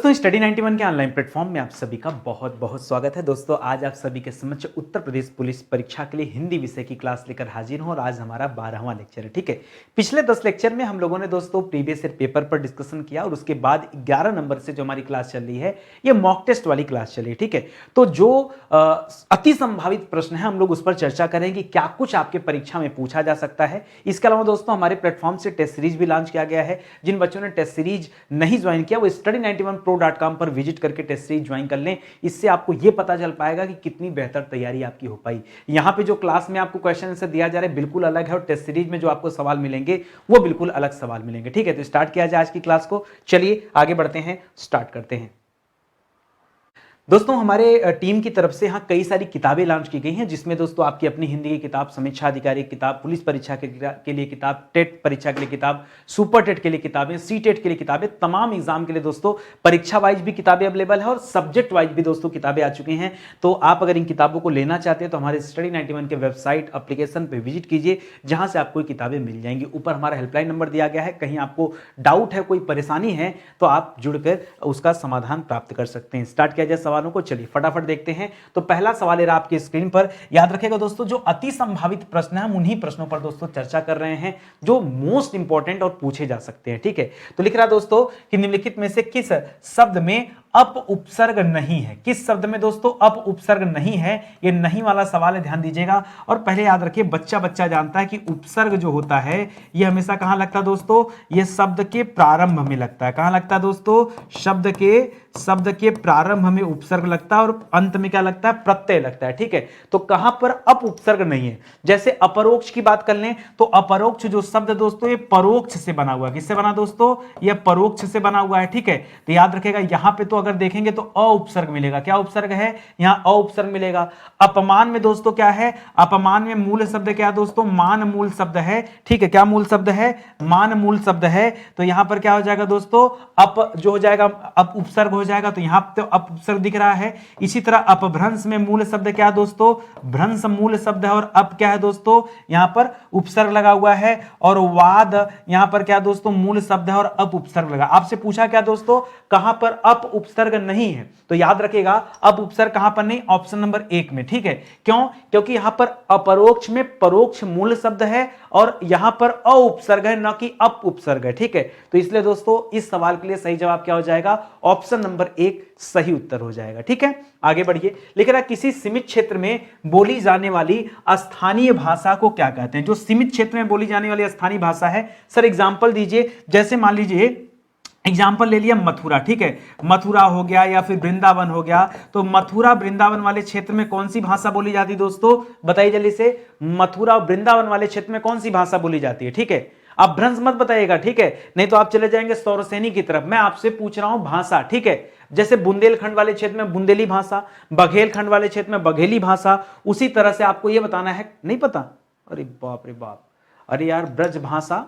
दोस्तों स्टडी 91 के online platform में आप सभी का बहुत बहुत स्वागत है। दोस्तों आज आप सभी के समक्ष उत्तर प्रदेश पुलिस परीक्षा के लिए हिंदी विषय की क्लास लेकर हाजिर हूं और आज हमारा 12वां लेक्चर है। ठीक है, पिछले 10 लेक्चर में हम लोगों ने दोस्तों प्रीवियस ईयर पेपर पर डिस्कशन किया और उसके बाद 11 नंबर से जो हमारी क्लास चल रही है ये मॉक टेस्ट वाली क्लास चली है। ठीक है, तो जो अति संभावित प्रश्न है हम लोग उस पर चर्चा करेंगे, क्या कुछ आपके परीक्षा में पूछा जा सकता है। इसके अलावा दोस्तों हमारे प्लेटफॉर्म से टेस्ट सीरीज भी लॉन्च किया गया है। जिन बच्चों ने टेस्ट सीरीज नहीं ज्वाइन किया वो study91pro.com पर विजिट करके टेस्ट सीरीज ज्वाइन कर लें। इससे आपको यह पता चल पाएगा कि कितनी बेहतर तैयारी आपकी हो पाई। यहां पे जो क्लास में आपको क्वेश्चन आंसर दिया जा रहा है बिल्कुल अलग है और टेस्ट सीरीज में जो आपको सवाल मिलेंगे वो बिल्कुल अलग सवाल मिलेंगे। ठीक है, तो स्टार्ट किया जाए आज की क्लास को। चलिए आगे बढ़ते हैं, स्टार्ट करते हैं। दोस्तों हमारे टीम की तरफ से यहाँ कई सारी किताबें लॉन्च की गई हैं, जिसमें दोस्तों आपकी अपनी हिंदी की किताब, समीक्षा अधिकारी किताब, पुलिस परीक्षा के लिए किताब, टेट परीक्षा के लिए किताब, सुपर टेट के लिए किताबें, सी टेट के लिए किताबें, तमाम एग्जाम के लिए दोस्तों परीक्षा वाइज भी किताबें अवेलेबल है और सब्जेक्ट वाइज भी दोस्तों किताबें आ चुकी हैं। तो आप अगर इन किताबों को लेना चाहते हैं तो हमारे स्टडी 91 के वेबसाइट एप्लीकेशन पर विजिट कीजिए, जहां से आपको किताबें मिल जाएंगी। ऊपर हमारा हेल्पलाइन नंबर दिया गया है, कहीं आपको डाउट है, कोई परेशानी है तो आप जुड़कर उसका समाधान प्राप्त कर सकते हैं। स्टार्ट किया जाए सवालों को, चलिए फटाफट देखते हैं। तो पहला सवाल है आपकी स्क्रीन पर। याद रखिएगा दोस्तों जो अति संभावित प्रश्न है हम उन्हीं प्रश्नों पर दोस्तों चर्चा कर रहे हैं जो मोस्ट इंपॉर्टेंट और पूछे जा सकते हैं। ठीक है, तो लिख रहा दोस्तों कि निम्नलिखित में से किस शब्द में अप उपसर्ग नहीं है। किस शब्द में दोस्तों अप उपसर्ग नहीं है, ये नहीं वाला सवाल है, ध्यान दीजिएगा। और पहले याद रखिए बच्चा जानता है कि उपसर्ग जो होता है ये हमेशा कहां लगता है दोस्तों, ये शब्द के प्रारंभ में लगता है। कहां लगता है दोस्तों, शब्द के प्रारंभ में उपसर्ग लगता है और अंत में क्या लगता है, प्रत्यय लगता है। ठीक है, तो कहां पर अप उपसर्ग नहीं है। जैसे अपरोक्ष की बात कर लें तो अपरोक्ष जो शब्द दोस्तों ये परोक्ष से बना हुआ है। किससे बना दोस्तों, ये परोक्ष से बना हुआ है। ठीक है, तो याद रखेगा यहां पे तो अगर देखेंगे तो अ उपसर्ग मिलेगा। क्या उपसर्ग है, यहां अ उपसर्ग मिलेगा। अपमान में दोस्तों क्या है, अपमान में मूल शब्द क्या है दोस्तों, मान मूल शब्द है। ठीक है, क्या मूल शब्द है, मान मूल शब्द है। तो यहां पर क्या हो जाएगा दोस्तों, अप जो हो जाएगा अप उपसर्ग हो जाएगा, तो यहां तो अप उपसर्ग दिख रहा है। इसी तरह अपभ्रंश में मूल शब्द क्या है दोस्तों, भ्रंश मूल शब्द है और अप क्या है दोस्तों, यहां पर उपसर्ग लगा हुआ है। और वाद यहां पर क्या दोस्तों, मूल शब्द है और अप उपसर्ग लगा। आपसे पूछा क्या दोस्तों, कहां पर अप उपसर्ग नहीं है, तो याद रखिएगा अप उपसर्ग कहां पर नहीं, ऑप्शन नंबर 1 में। ठीक है, क्यों, क्योंकि यहां पर अपरोक्ष में परोक्ष मूल शब्द है और यहां पर अ उपसर्ग है, ना कि अप उपसर्ग है। ठीक है, तो इसलिए दोस्तों इस सवाल के लिए सही जवाब क्या हो जाएगा, ऑप्शन नंबर 1 सही उत्तर हो जाएगा। ठीक है, आगे बढ़िए। लिख रहा किसी सीमित क्षेत्र में बोली जाने वाली स्थानीय भाषा को क्या कहते हैं। जो सीमित क्षेत्र में बोली जाने वाली स्थानीय भाषा है, सर एग्जांपल दीजिए। जैसे मान लीजिए एग्जाम्पल ले लिया मथुरा। ठीक है, मथुरा हो गया या फिर वृंदावन हो गया, तो मथुरा वृंदावन वाले क्षेत्र में कौन सी भाषा बोली जाती है दोस्तों, बताइए जल्दी से। मथुरा वृंदावन वाले क्षेत्र में कौन सी भाषा बोली जाती है। ठीक है, आप भ्रंश मत बताइएगा, ठीक है, नहीं तो आप चले जाएंगे सौरसेनी की तरफ। मैं आपसे पूछ रहा हूं भाषा। ठीक है, जैसे बुंदेलखंड वाले क्षेत्र में बुंदेली भाषा, बघेलखंड वाले क्षेत्र में बघेली भाषा, उसी तरह से आपको यह बताना है। नहीं पता, अरे बाप रे बाप, अरे यार ब्रज भाषा,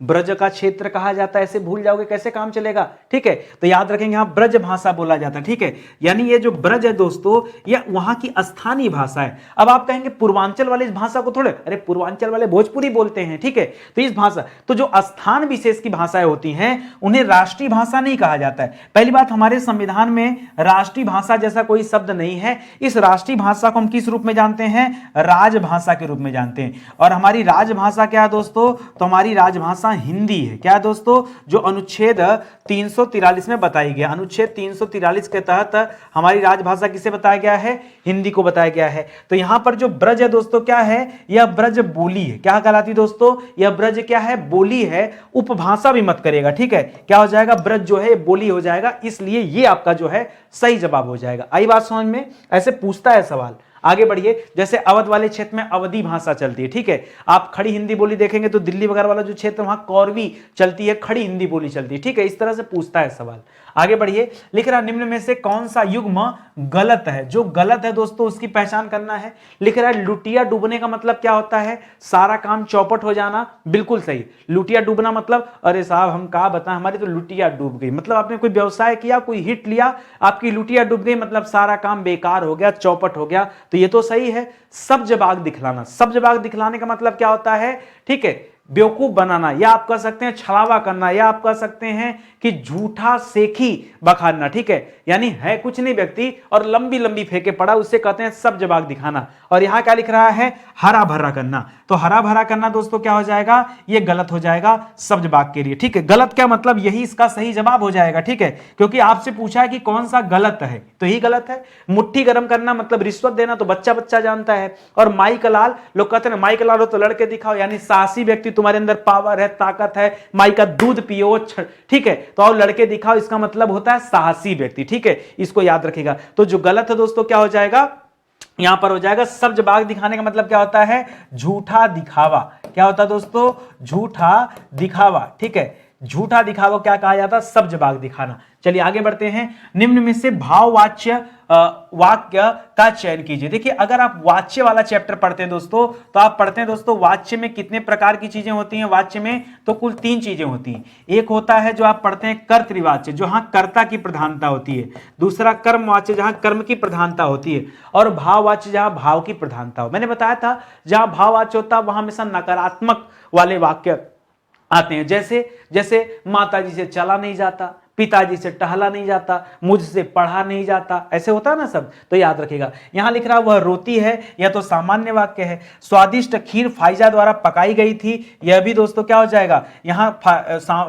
ब्रज का क्षेत्र कहा जाता है, ऐसे भूल जाओगे कैसे काम चलेगा। ठीक है, तो याद रखेंगे यहां ब्रज भाषा बोला जाता है। ठीक है, यानी ये जो ब्रज है दोस्तों ये वहां की स्थानीय भाषा है। अब आप कहेंगे पूर्वांचल वाले इस भाषा को थोड़े, अरे पूर्वांचल वाले भोजपुरी बोलते हैं। ठीक है, तो इस भाषा, तो जो स्थान विशेष की भाषाएं होती हैं उन्हें राष्ट्रीय भाषा नहीं कहा जाता है। पहली बात, हमारे संविधान में राष्ट्रीय भाषा जैसा कोई शब्द नहीं है। इस राष्ट्रीय भाषा को हम किस रूप में जानते हैं, राजभाषा के रूप में जानते हैं। और हमारी राजभाषा क्या है दोस्तों, तो हमारी राजभाषा हिंदी है। क्या है दोस्तों, जो अनुच्छेद 343 में बताई गया, अनुच्छेद 343 के तहत हमारी राजभाषा किसे बताया गया है, हिंदी को बताया गया है। तो यहां पर जो ब्रज है दोस्तों क्या है, यह ब्रज बोली है। क्या कहलाती दोस्तों, यह ब्रज क्या है, बोली है, उपभाषा भी मत करेगा। ठीक है, क्या हो जाएगा, ब्रज जो है बोली हो जाएगा, इसलिए यह आपका जो है सही जवाब हो जाएगा। आई बात समझ में, ऐसे पूछता है सवाल। आगे बढ़िए। जैसे अवध वाले क्षेत्र में अवधी भाषा चलती है। ठीक है, आप खड़ी हिंदी बोली देखेंगे तो दिल्ली वगैरह वाला जो क्षेत्र वहां कौरवी चलती है, खड़ी हिंदी बोली चलती है। ठीक है, इस तरह से पूछता है सवाल। आगे बढ़िए। लिख रहा निम्न में से कौन सा युग्म गलत है। जो गलत है दोस्तों उसकी पहचान करना है। लिख रहा है लुटिया डूबने का मतलब क्या होता है, सारा काम चौपट हो जाना। बिल्कुल सही, लुटिया डूबना मतलब, अरे साहब हम क्या बताएं, हमारी तो लुटिया डूब गई, मतलब आपने कोई व्यवसाय किया, कोई हिट लिया, आपकी लुटिया डूब गई, मतलब सारा काम बेकार हो गया, चौपट हो गया। तो ये तो सही है। सब जवाब दिखलाना, सब जवाब दिखलाने का मतलब क्या होता है, ठीक है, बेवकूफ बनाना, या आप कह सकते हैं छलावा करना, या आप कह सकते हैं कि झूठा सेखी बखानना, ठीक है। यानी है कुछ नहीं व्यक्ति और लंबी लंबी फेंके पड़ा, उससे कहते हैं सब्ज बाग दिखाना। और यहां क्या लिख रहा है, हरा भरा करना। तो हरा भरा करना दोस्तों क्या हो जाएगा, ये गलत हो जाएगा सब्ज बाग के लिए, ठीक है। गलत क्या मतलब, यही इसका सही जवाब हो जाएगा, ठीक है, क्योंकि आपसे पूछा है कि कौन सा गलत है, तो यही गलत है। मुट्ठी गर्म करना मतलब रिश्वत देना, तो बच्चा बच्चा जानता है। और माई का लाल, लोग कहते हैं माई का लाल हो तो लड़के दिखाओ, यानी साहसी व्यक्ति, तुम्हारे अंदर पावर है, ताकत है, माई का दूध पियो, ठीक है, तो और लड़के दिखाओ, इसका मतलब होता है साहसी व्यक्ति, ठीक है, इसको याद रखिएगा। तो जो गलत है दोस्तों क्या हो जाएगा, यहां पर हो जाएगा सब्ज बाग दिखाने का मतलब क्या होता है, झूठा दिखावा। क्या होता है दोस्तों, झूठा दिखावा, ठीक है। झूठा दिखावा क्या कहा जाता है, सब्ज बाग दिखाना। चलिए आगे बढ़ते हैं। निम्न में से भाववाच्य वाक्य का चयन कीजिए। देखिए अगर आप वाच्य वाला चैप्टर पढ़ते हैं दोस्तों, तो आप पढ़ते हैं दोस्तों वाच्य में कितने प्रकार की चीजें होती हैं। वाच्य में तो कुल 3 चीजें होती हैं। एक होता है जो आप पढ़ते हैं कर्तृवाच्य, जहां कर्ता की प्रधानता होती है। दूसरा कर्मवाच्य, जहां कर्म की प्रधानता होती है। और भाववाच्य, जहां भाव की प्रधानता हो। मैंने बताया था जहां भाववाच्य होता है वहां हमेशा नकारात्मक वाले वाक्य आते हैं। जैसे जैसे माताजी से चला नहीं जाता, पिताजी से टहला नहीं जाता, मुझसे पढ़ा नहीं जाता, ऐसे होता है ना सब, तो याद रखिएगा। यहां लिख रहा वह रोती है, यह तो सामान्य वाक्य है। स्वादिष्ट खीर फाइजा द्वारा पकाई गई थी, यह भी दोस्तों क्या हो जाएगा, यहां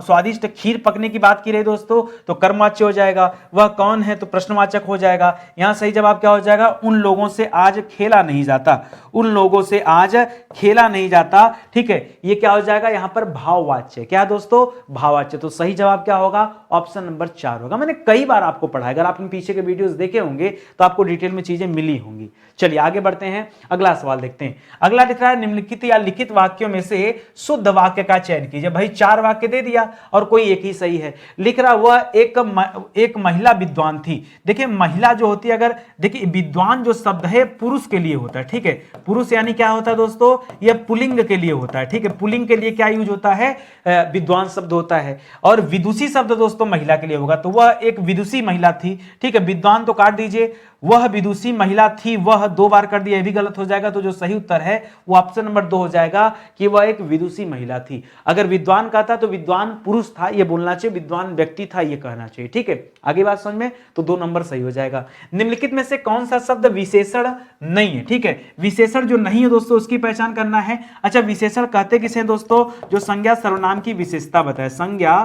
स्वादिष्ट खीर पकने की बात की रही दोस्तों, तो कर्मवाच्य हो जाएगा। वह कौन है तो प्रश्नवाचक हो जाएगा। यहां सही जवाब क्या हो जाएगा, उन लोगों से आज खेला नहीं जाता, उन लोगों से आज खेला नहीं जाता, ठीक है। ये क्या हो जाएगा, यहां पर भाववाच्य। क्या दोस्तों, भाववाच्य। तो सही जवाब क्या होगा, ऑप्शन नंबर 4 होगा। मैंने कई बार आपको पढ़ाया, अगर आपने पीछे के वीडियोस देखे होंगे तो आपको डिटेल में चीजें मिली होंगी। चलिए आगे बढ़ते हैं, अगला सवाल देखते हैं। अगला लिख रहा है निम्नलिखित या लिखित वाक्यों में से शुद्ध वाक्य का चयन कीजिए। भाई 4 वाक्य दे दिया और कोई एक ही सही है। लिख रहा वह एक महिला विद्वान थी। देखिए महिला जो होती है, अगर देखिए विद्वान जो शब्द है पुरुष के लिए होता है, ठीक है। पुरुष यानी क्या होता है दोस्तों, यह पुल्लिंग के लिए होता है, ठीक है। पुल्लिंग के लिए क्या यूज होता है, विद्वान शब्द होता है। और विदुषी शब्द दोस्तों महिला के लिए होगा, तो वह एक विदुषी महिला थी, ठीक है। विद्वान तो काट दीजिए, वह विदुषी महिला थी, वह 2 बार कर दिया, यह भी गलत हो जाएगा। तो जो सही उत्तर है वो ऑप्शन नंबर 2 हो जाएगा कि वह एक विदुषी महिला थी। अगर विद्वान कहता तो विद्वान पुरुष था यह बोलना चाहिए, विद्वान व्यक्ति था यह कहना चाहिए, ठीक है। आगे बात समझ में, तो 2 नंबर सही हो जाएगा। निम्नलिखित में से कौन सा शब्द विशेषण नहीं है, ठीक है। विशेषण जो नहीं है दोस्तों उसकी पहचान करना है। अच्छा विशेषण कहते किसे दोस्तों, जो संज्ञा सर्वनाम की विशेषता बताए, संज्ञा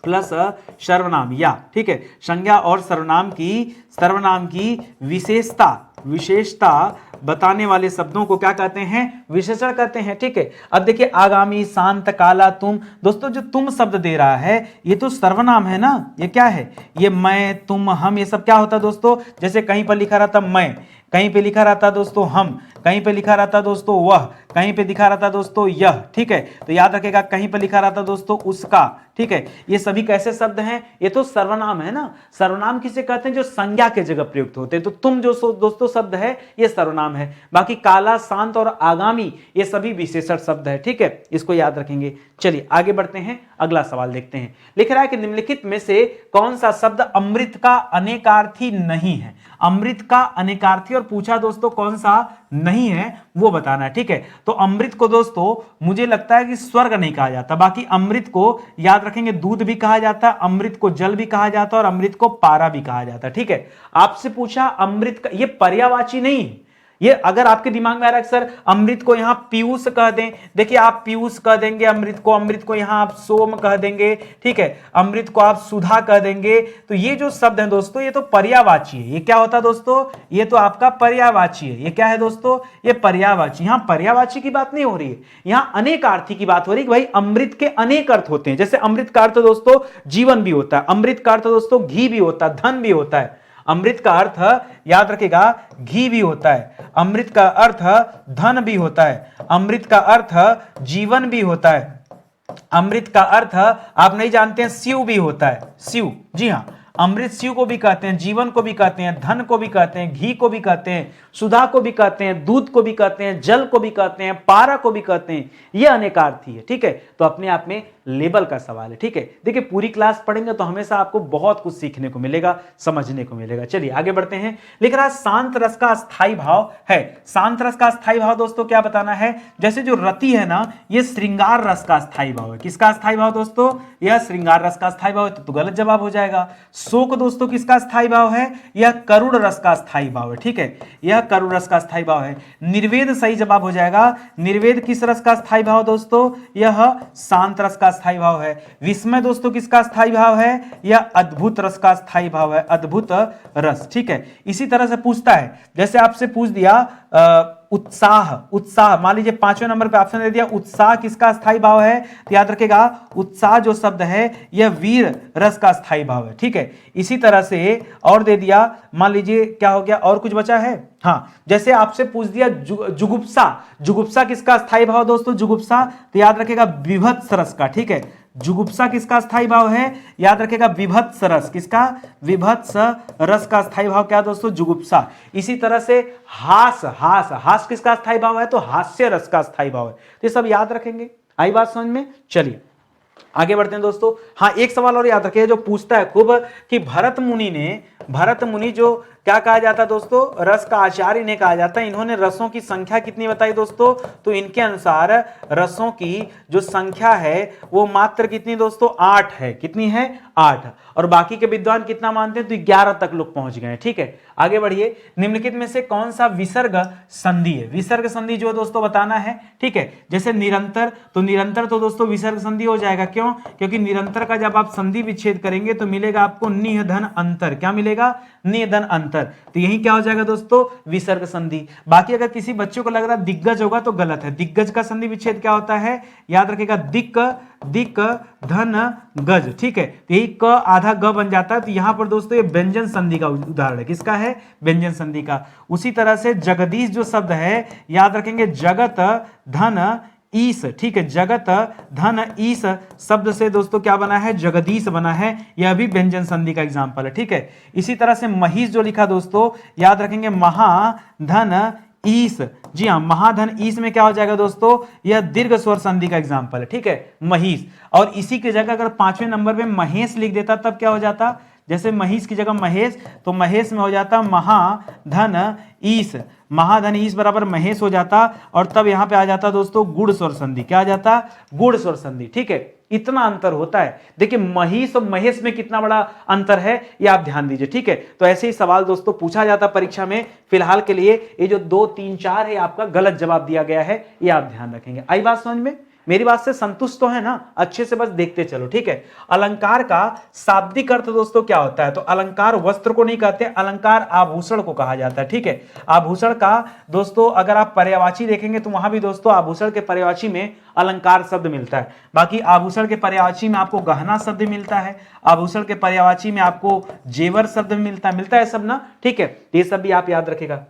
प्लस सर्वनाम, या ठीक है, संज्ञा और सर्वनाम की विशेषता बताने वाले शब्दों को क्या कहते हैं, विशेषण कहते हैं, ठीक है। अब देखिए आगामी, शांत, काला, तुम, दोस्तों जो तुम शब्द दे रहा है ये तो सर्वनाम है ना, ये क्या है, ये मैं, तुम, हम, ये सब क्या होता है दोस्तों। जैसे कहीं पर लिखा रहता मैं, कहीं पे लिखा रहता दोस्तों हम, कहीं पे लिखा रहता दोस्तों वह, कहीं पे दिखा रहता दोस्तों यह, ठीक है। तो याद रखेगा कहीं पे लिखा रहता दोस्तों उसका, ठीक है। ये सभी कैसे शब्द हैं, ये तो सर्वनाम है ना। सर्वनाम किसे कहते हैं, जो संज्ञा के जगह प्रयुक्त होते हैं। तो तुम जो दोस्तों शब्द है ये सर्वनाम है। बाकी काला, शांत और आगामी ये सभी विशेषण शब्द है, ठीक है, इसको याद रखेंगे। चलिए आगे बढ़ते हैं, अगला सवाल देखते हैं। लिख रहा है कि निम्नलिखित में से कौन सा शब्द अमृत का अनेकार्थी नहीं है। अमृत का अनेकार्थी, और पूछा दोस्तों कौन सा नहीं है वो बताना है, ठीक है। तो अमृत को दोस्तों मुझे लगता है कि स्वर्ग नहीं कहा जाता, बाकी अमृत को याद रखेंगे दूध भी कहा जाता है, अमृत को जल भी कहा जाता है और अमृत को पारा भी कहा जाता है, ठीक है। आपसे पूछा अमृत का, ये पर्यायवाची नहीं है। ये अगर आपके दिमाग में आ रहा है सर अमृत को यहां पीयूष कह दें, देखिए आप पीयूष कह देंगे अमृत को यहां आप सोम कह देंगे, ठीक है। अमृत को आप सुधा कह देंगे, तो ये जो शब्द है दोस्तों ये तो पर्यायवाची है। ये क्या होता है दोस्तों, ये तो आपका पर्यायवाची है। ये क्या है दोस्तों, ये पर्यायवाची। यहां पर्यायवाची की बात नहीं हो रही है, यहां अनेकार्थी की बात हो रही है कि भाई अमृत के अनेक अर्थ होते हैं। जैसे अमृत का अर्थ दोस्तों जीवन भी होता है, अमृत का अर्थ दोस्तों घी भी होता है, धन भी होता है। अमृत का अर्थ याद रखेगा घी भी होता है, अमृत का अर्थ धन भी होता है, अमृत का अर्थ जीवन भी होता है, अमृत का अर्थ आप नहीं जानते हैं शिव भी होता है, शिव, जी हाँ, अमृत शिव को भी कहते हैं, जीवन को भी कहते हैं, धन को भी कहते हैं, घी को भी कहते हैं, सुधा को भी कहते हैं, दूध को भी कहते हैं, जल को भी कहते हैं, पारा को भी कहते हैं। ये अनेकार्थी है, ठीक है। तो अपने आप में लेबल का सवाल है, ठीक है। देखिए पूरी क्लास पढ़ेंगे तो हमेशा आपको बहुत कुछ सीखने को मिलेगा, समझने को मिलेगा। चलिए आगे बढ़ते हैं। लिख रहा है शांत रस का स्थायी भाव है। शांत रस का स्थायी भाव दोस्तों क्या बताना है? जैसे जो रति है ना, ये श्रृंगार रस का स्थायी भाव है। किसका स्थायी भाव दोस्तों? यह श्रृंगार रस का स्थायी भाव है, तो गलत जवाब हो जाएगा। शोक दोस्तों किसका स्थायी भाव है? यह करुण रस का स्थायी भाव है, ठीक है। यह करुण रस का स्थायी भाव है। निर्वेद सही जवाब हो जाएगा। निर्वेद किस रस का स्थायी भाव दोस्तों? यह शांत रस का स्थायी भाव है। विस्मय दोस्तों किसका स्थायी भाव है? यह अद्भुत रस का स्थायी भाव है, अद्भुत रस, ठीक है। इसी तरह से पूछता है, जैसे आपसे पूछ दिया उत्साह, उत्साह मान लीजिए 5वें नंबर पे ऑप्शन दे दिया, उत्साह किसका स्थायी भाव है? तो याद रखेगा उत्साह जो शब्द है यह वीर रस का स्थायी भाव है, ठीक है। इसी तरह से और दे दिया, मान लीजिए क्या हो गया, और कुछ बचा है? हाँ, जैसे आपसे पूछ दिया जुगुप्सा, जुगुप्सा किसका स्थायी भाव दोस्तों? जुगुप्सा तो याद रखेगा विभत्स रस का, ठीक है। जुगुप्सा किसका स्थायी भाव है? याद रखेगा विभत्स रस, किसका? विभत्स रस का स्थायी भाव क्या दोस्तों? जुगुप्सा। इसी तरह से हास, हास, हास किसका स्थायी भाव है? तो हास्य रस का स्थायी भाव है। तो ये सब याद रखेंगे। आई बात समझ में? चलिए आगे बढ़ते हैं दोस्तों। हाँ, एक सवाल और याद रखिए जो पूछता है खूब कि भरत मुनि जो क्या कहा जाता है दोस्तों? रस का आचार्य इन्हें कहा जाता है। इन्होंने रसों की संख्या कितनी बताई दोस्तों? तो इनके अनुसार रसों की जो संख्या है वो मात्र कितनी दोस्तों? 8 है। कितनी है? 8। और बाकी के विद्वान कितना मानते हैं? तो 11 तक लोग पहुंच गए, ठीक है। आगे बढ़िए। निम्नलिखित में से कौन सा विसर्ग संधि है? विसर्ग संधि जो दोस्तों बताना है, ठीक है। जैसे निरंतर, तो निरंतर तो दोस्तों विसर्ग संधि हो जाएगा। क्यों? क्योंकि निरंतर का जब आप संधि विच्छेद करेंगे तो मिलेगा आपको निह धन अंतर। क्या मिलेगा? निह धन अंतर। तो यही क्या हो जाएगा दोस्तों? विसर्ग संधि। बाकी अगर किसी बच्चों को लग रहा है दिग्गज होगा तो गलत है। दिग्गज का संधि विच्छेद क्या होता है? याद रखेगा दिक् दिक् धन गज, ठीक है। तो यही क आधा ग बन जाता है। तो यहां पर दोस्तों ये व्यंजन संधि का उदाहरण है। किसका है? व्यंजन संधि का। उसी तरह से जगदीश जो शब्द है, याद रखेंगे जगत धन ईस, ठीक है। जगत धन ईस शब्द से दोस्तों क्या बना है? जगदीश बना है। यह भी व्यंजन संधि का एग्जांपल है, ठीक है। इसी तरह से महिष जो लिखा दोस्तों, याद रखेंगे महाधन ईस। जी हाँ, महाधन ईस में क्या हो जाएगा दोस्तों? यह दीर्घ स्वर संधि का एग्जांपल है, ठीक है, महिष। और इसी की जगह अगर 5वें नंबर पे महेश लिख देता तब क्या हो जाता? जैसे महिष की जगह महेश, तो महेश में हो जाता महाधन ईस। महाधन ईस बराबर महेश हो जाता। और तब यहां पे आ जाता दोस्तों गुड़ स्वर संधि। क्या आ जाता? गुड़ स्वर संधि, ठीक है। इतना अंतर होता है। देखिए महिष और महेश में कितना बड़ा अंतर है ये आप ध्यान दीजिए, ठीक है। तो ऐसे ही सवाल दोस्तों पूछा जाता परीक्षा में। फिलहाल के लिए ये जो 2, 3, 4 है आपका गलत जवाब दिया गया है, ये आप ध्यान रखेंगे। आई बात समझ में? मेरी बात से संतुष्ट तो है ना? अच्छे से बस देखते चलो, ठीक है। अलंकार का शाब्दिक अर्थ दोस्तों क्या होता है? तो अलंकार वस्त्र को नहीं कहते, अलंकार आभूषण को कहा जाता है, ठीक है। आभूषण का दोस्तों अगर आप पर्यायवाची देखेंगे तो वहां भी दोस्तों आभूषण के पर्यायवाची में अलंकार शब्द मिलता है। बाकी आभूषण के पर्यायवाची में आपको गहना शब्द मिलता है, आभूषण के पर्यायवाची में आपको जेवर शब्द मिलता है सब ना, ठीक है। ये सब भी आप याद रखेगा।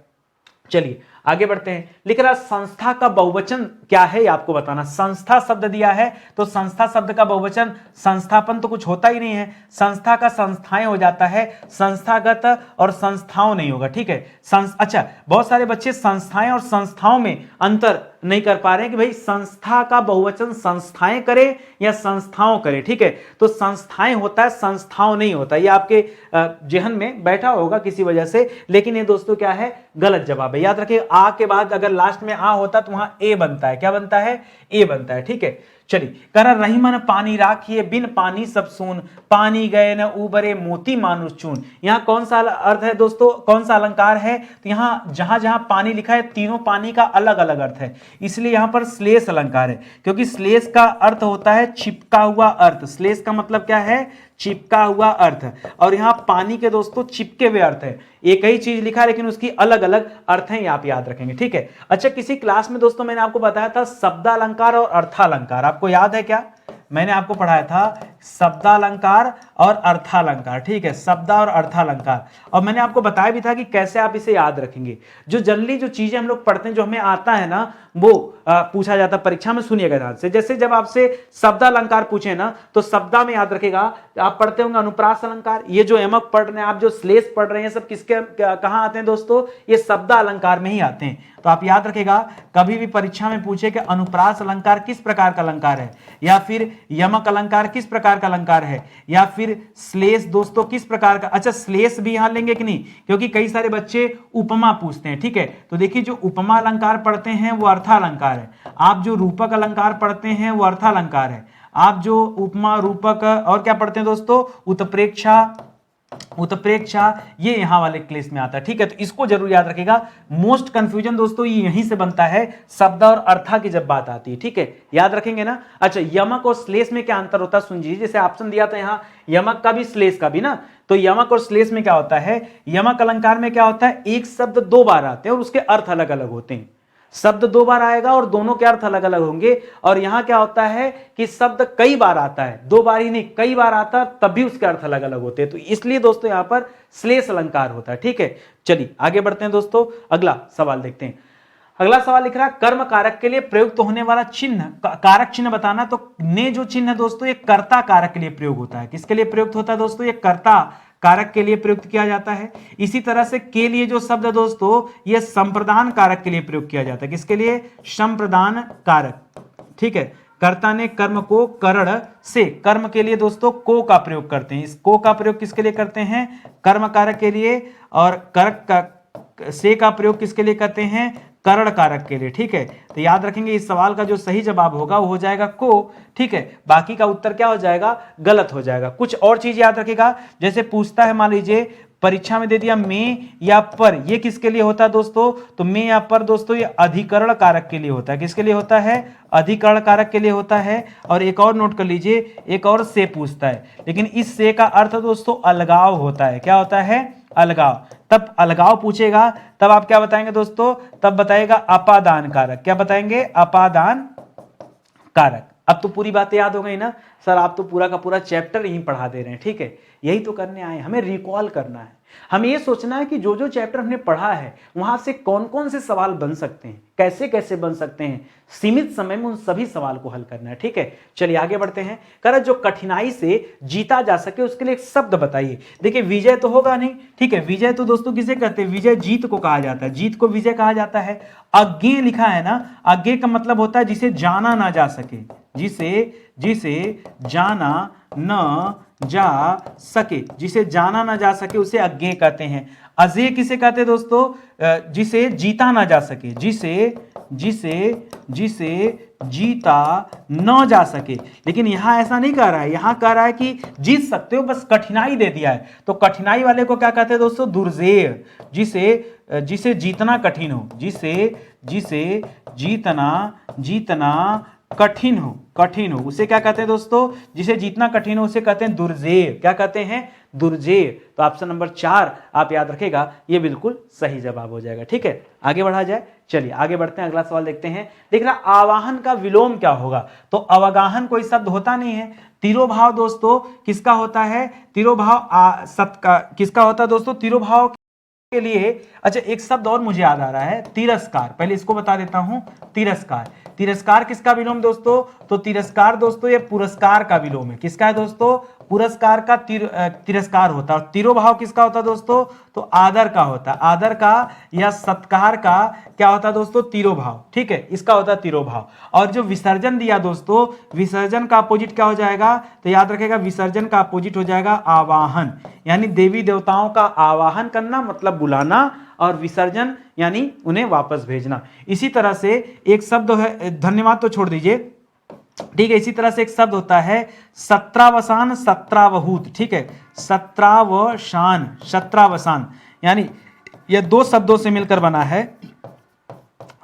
चलिए आगे बढ़ते हैं। लिख रहा संस्था का बहुवचन क्या है ये आपको बताना। संस्था शब्द दिया है तो संस्था शब्द का बहुवचन, संस्थापन तो कुछ होता ही नहीं है। संस्था का संस्थाएं हो जाता है, संस्थागत और संस्थाओं नहीं होगा, ठीक है। अच्छा, बहुत सारे बच्चे संस्थाएं और संस्थाओं में अंतर नहीं कर पा रहे हैं कि भाई संस्था का बहुवचन संस्थाएं करें या संस्थाओं करें, ठीक है। तो संस्थाएं होता है, संस्थाओं नहीं होता। ये आपके जेहन में बैठा होगा किसी वजह से, लेकिन ये दोस्तों क्या है? गलत जवाब है। याद रखिए आ के बाद अगर लास्ट में आ होता तो वहां ए बनता है। क्या बनता है? ए बनता है, ठीक है। चलिए, कह रहा रही मन पानी राखिए बिन पानी सब सून, पानी गए न उबरे मोती मानुष चून। यहाँ कौन सा अर्थ है दोस्तों? कौन सा अलंकार है? तो यहाँ जहां जहां पानी लिखा है तीनों पानी का अलग अलग अर्थ है, इसलिए यहां पर श्लेष अलंकार है। क्योंकि श्लेष का अर्थ होता है चिपका हुआ अर्थ। श्लेष का मतलब क्या है? चिपका हुआ अर्थ। और यहाँ पानी के दोस्तों चिपके हुए अर्थ है। एक ही चीज लिखा है लेकिन उसकी अलग अलग अर्थ हैं, आप याद रखेंगे, ठीक है। अच्छा, किसी क्लास में दोस्तों मैंने आपको बताया था शब्दालंकार और अर्थालंकार, आपको याद है क्या? मैंने आपको पढ़ाया था शब्दालंकार और अर्थालंकार, ठीक है, शब्द और अर्थालंकार। और मैंने आपको बताया भी था कि कैसे आप इसे याद रखेंगे। जो जनरली जो चीजें हम लोग पढ़ते हैं, जो हमें आता है ना, वो पूछा जाता है परीक्षा में। सुनिएगा ध्यान से, जैसे जब आपसे शब्दालंकार पूछे ना, तो शब्दा में याद रखेगा, आप पढ़ते होंगे अनुप्रास अलंकार। ये जो यमक पढ़ रहे हैं आप, जो श्लेष पढ़ रहे हैं, सब किसके कहां आते हैं दोस्तों? ये शब्द अलंकार में ही आते हैं। तो आप याद रखेगा, कभी भी परीक्षा में पूछे कि अनुप्रास अलंकार किस प्रकार का अलंकार है, या फिर यमक अलंकार किस प्रकार का अलंकार है, या फिर श्लेष दोस्तों किस प्रकार का। अच्छा, श्लेष भी यहां लेंगे कि नहीं, क्योंकि कई सारे बच्चे उपमा पूछते हैं, ठीक है। तो देखिए, जो उपमा अलंकार पढ़ते हैं वो अर्थालंकार है। आप जो रूपक अलंकार पढ़ते हैं वो अर्थालंकार है। आप जो उपमा, रूपक और क्या पढ़ते हैं दोस्तों, उत्प्रेक्षा, ये यहां वाले क्लेश में आता है, ठीक है। तो इसको जरूर याद रखिएगा। मोस्ट कंफ्यूजन दोस्तों ये यहीं से बनता है, शब्द और अर्था की जब बात आती है, ठीक है, याद रखेंगे ना। अच्छा, यमक और श्लेष में क्या अंतर होता है सुनिए। जैसे ऑप्शन दिया था यहां यमक का भी श्लेष का भी ना, तो यमक और श्लेष में क्या होता है, यमक अलंकार में क्या होता है, एक शब्द दो बार आते हैं और उसके अर्थ अलग अलग होते हैं। शब्द दो बार आएगा और दोनों के अर्थ अलग अलग होंगे। और यहां क्या होता है कि शब्द कई बार आता है, दो बार ही नहीं, कई बार आता है, तब भी उसके अर्थ अलग अलग होते हैं। तो इसलिए दोस्तों यहां पर श्लेष अलंकार होता है, ठीक है। चलिए आगे बढ़ते हैं दोस्तों, अगला सवाल देखते हैं। अगला सवाल लिख रहा है, कर्म कारक के लिए प्रयुक्त होने वाला चिन्ह, कारक चिन्ह बताना। तो ने जो चिन्ह है दोस्तों, ये कर्ता कारक के लिए प्रयोग होता है। किसके लिए प्रयुक्त होता है दोस्तों? ये कर्ता कारक के लिए प्रयुक्त किया जाता है। इसी तरह से के लिए जो शब्द है दोस्तों, ये संप्रदान कारक के लिए प्रयोग किया जाता है। किसके लिए? संप्रदान कारक, ठीक है। कर्ता ने कर्म को करण से, कर्म के लिए दोस्तों को का प्रयोग करते हैं। इस को का प्रयोग किसके लिए करते हैं? कर्म कारक के लिए। और करक का से का प्रयोग किसके लिए करते हैं? करण कारक के लिए, ठीक है। तो याद रखेंगे, इस सवाल का जो सही जवाब होगा वो हो जाएगा को, ठीक है। बाकी का उत्तर क्या हो जाएगा? गलत हो जाएगा। कुछ और चीज याद रखेगा, जैसे पूछता है, मान लीजिए परीक्षा में दे दिया में या पर, ये किसके लिए होता है दोस्तों? तो में या पर दोस्तों ये अधिकरण कारक के लिए होता है। किसके लिए होता है? अधिकरण कारक के लिए होता है। और एक और नोट कर लीजिए, एक और से पूछता है, लेकिन इस से का अर्थ दोस्तों अलगाव होता है। क्या होता है? अलगाव। तब अलगाव पूछेगा तब आप क्या बताएंगे दोस्तों? तब बताएगा अपादान कारक। क्या बताएंगे? अपादान कारक। अब तो पूरी बातें याद हो गई ना सर, आप तो पूरा का पूरा चैप्टर यहीं पढ़ा दे रहे हैं, ठीक है। यही तो करने आए, हमें रिकॉल करना है। हमें ये सोचना है कि जो जो चैप्टर हमने पढ़ा है वहां से कौन कौन से सवाल बन सकते हैं, कैसे कैसे बन सकते हैं। सीमित समय में उन सभी सवाल को हल करना है, ठीक है। चलिए आगे बढ़ते हैं। कह रहा जो कठिनाई से जीता जा सके उसके लिए एक शब्द बताइए। देखिए, विजय तो होगा नहीं, ठीक है। विजय तो दोस्तों किसे कहते हैं? विजय जीत को कहा जाता है, जीत को विजय कहा जाता है। अज्ञेय लिखा है ना, अज्ञेय का मतलब होता है जिसे जाना ना जा सके, जिसे जाना न जा सके, जिसे जाना ना जा सके उसे अज्ञेय कहते हैं। अजेय किसे कहते हैं दोस्तों? जिसे जीता ना जा सके, जिसे जीता न जा सके। लेकिन यहां ऐसा नहीं कह रहा है, यहां कह रहा है कि जीत सकते हो, बस कठिनाई दे दिया है। तो कठिनाई वाले को क्या कहते हैं दोस्तों? दुर्जेय। जिसे जीतना कठिन हो, जिसे जीतना कठिन हो, उसे क्या कहते हैं दोस्तों? जिसे जीतना कठिन हो उसे कहते हैं दुर्जेय। क्या कहते हैं? दुर्जेय। तो ऑप्शन नंबर 4 आप याद रखेगा, ये बिल्कुल सही जवाब हो जाएगा, ठीक है। आगे बढ़ा जाए, चलिए आगे बढ़ते हैं, अगला सवाल देखते हैं। देख रहा, आवाहन का विलोम क्या होगा? तो अवगाहन कोई शब्द होता नहीं है। तिरोभाव दोस्तों किसका होता है? तिरोभाव किसका होता है दोस्तों? तिरोभाव के लिए। अच्छा, एक शब्द और मुझे याद आ रहा है, तिरस्कार। पहले इसको बता देता हूं, तिरस्कार। तिरस्कार किसका विलोम दोस्तों? तो तिरस्कार दोस्तों ये पुरस्कार का विलोम है। किसका है दोस्तों? पुरस्कार का तिरस्कार होता है। तिरोभाव किसका होता है दोस्तों? तो आदर का होता है। आदर का या सत्कार का क्या होता है दोस्तों? तिरोभाव, ठीक है, इसका होता है तिरोभाव। और जो विसर्जन दिया दोस्तों, विसर्जन का अपोजिट क्या हो जाएगा? तो याद रखेगा, विसर्जन का अपोजिट हो जाएगा आवाहन। यानी देवी देवताओं का आवाहन करना मतलब बुलाना, और विसर्जन यानी उन्हें वापस भेजना। इसी तरह से एक शब्द है, धन्यवाद तो छोड़ दीजिए, ठीक है। इसी तरह से एक शब्द होता है सत्रावसान, सत्रावहूत, ठीक है। सत्रावसान, यानी यह दो शब्दों से मिलकर बना है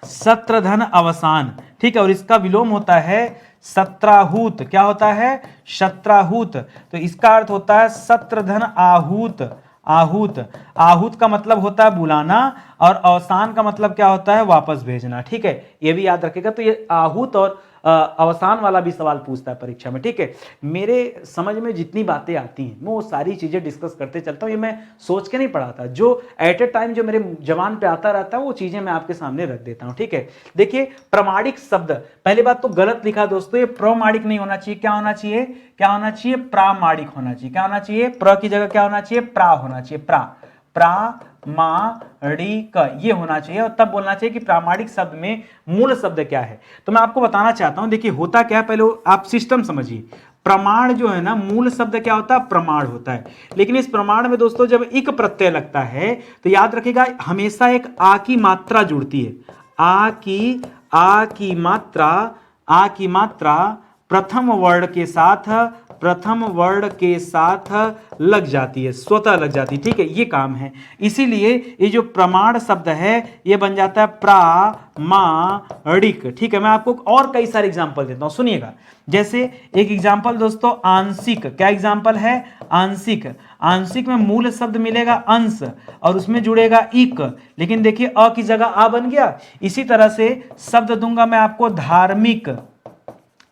सत्रधन अवसान, ठीक है। और इसका विलोम होता है सत्राहूत। क्या होता है? सत्राहूत। तो इसका अर्थ होता है सत्रधन आहूत। आहूत का मतलब होता है बुलाना, और अवसान का मतलब क्या होता है? वापस भेजना, ठीक है। ये भी याद रखेगा। तो ये आहूत और अवसान वाला भी सवाल पूछता है परीक्षा में, ठीक है। मेरे समझ में जितनी बातें आती हैं मैं वो सारी चीजें डिस्कस करते चलता हूँ, ये मैं सोच के नहीं पढ़ाता, जो एट ए टाइम जो मेरे जबान पे आता रहता है वो चीजें मैं आपके सामने रख देता हूँ, ठीक है। देखिए प्रामाणिक शब्द, पहली बात तो गलत लिखा दोस्तों, ये प्रमाणिक नहीं होना चाहिए, क्या होना चाहिए, क्या होना चाहिए, प्रामाणिक होना चाहिए। क्या होना चाहिए, प्र की जगह क्या होना चाहिए, प्रा होना चाहिए, प्रामाणिक ये होना चाहिए, और तब बोलना चाहिए कि प्रामाणिक शब्द में मूल शब्द क्या है। तो मैं आपको बताना चाहता हूं, देखिए होता क्या है, पहले आप सिस्टम समझिए। प्रमाण जो है ना, मूल शब्द क्या होता है, प्रमाण होता है। लेकिन इस प्रमाण में दोस्तों जब इक प्रत्यय लगता है तो याद रखिएगा हमेशा एक आ की मात्रा जुड़ती है। आ की मात्रा प्रथम वर्ण के साथ लग जाती है, स्वतः लग जाती है, ठीक है, ये काम है। इसीलिए ये जो प्रमाण शब्द है ये बन जाता है प्रामाणिक, ठीक है। मैं आपको और कई सारे एग्जांपल देता हूं, सुनिएगा। जैसे एक एग्जांपल दोस्तों आंशिक, क्या एग्जांपल है, आंशिक। आंशिक में मूल शब्द मिलेगा अंश और उसमें जुड़ेगा इक, लेकिन देखिए अ की जगह आ बन गया। इसी तरह से शब्द दूंगा मैं आपको धार्मिक।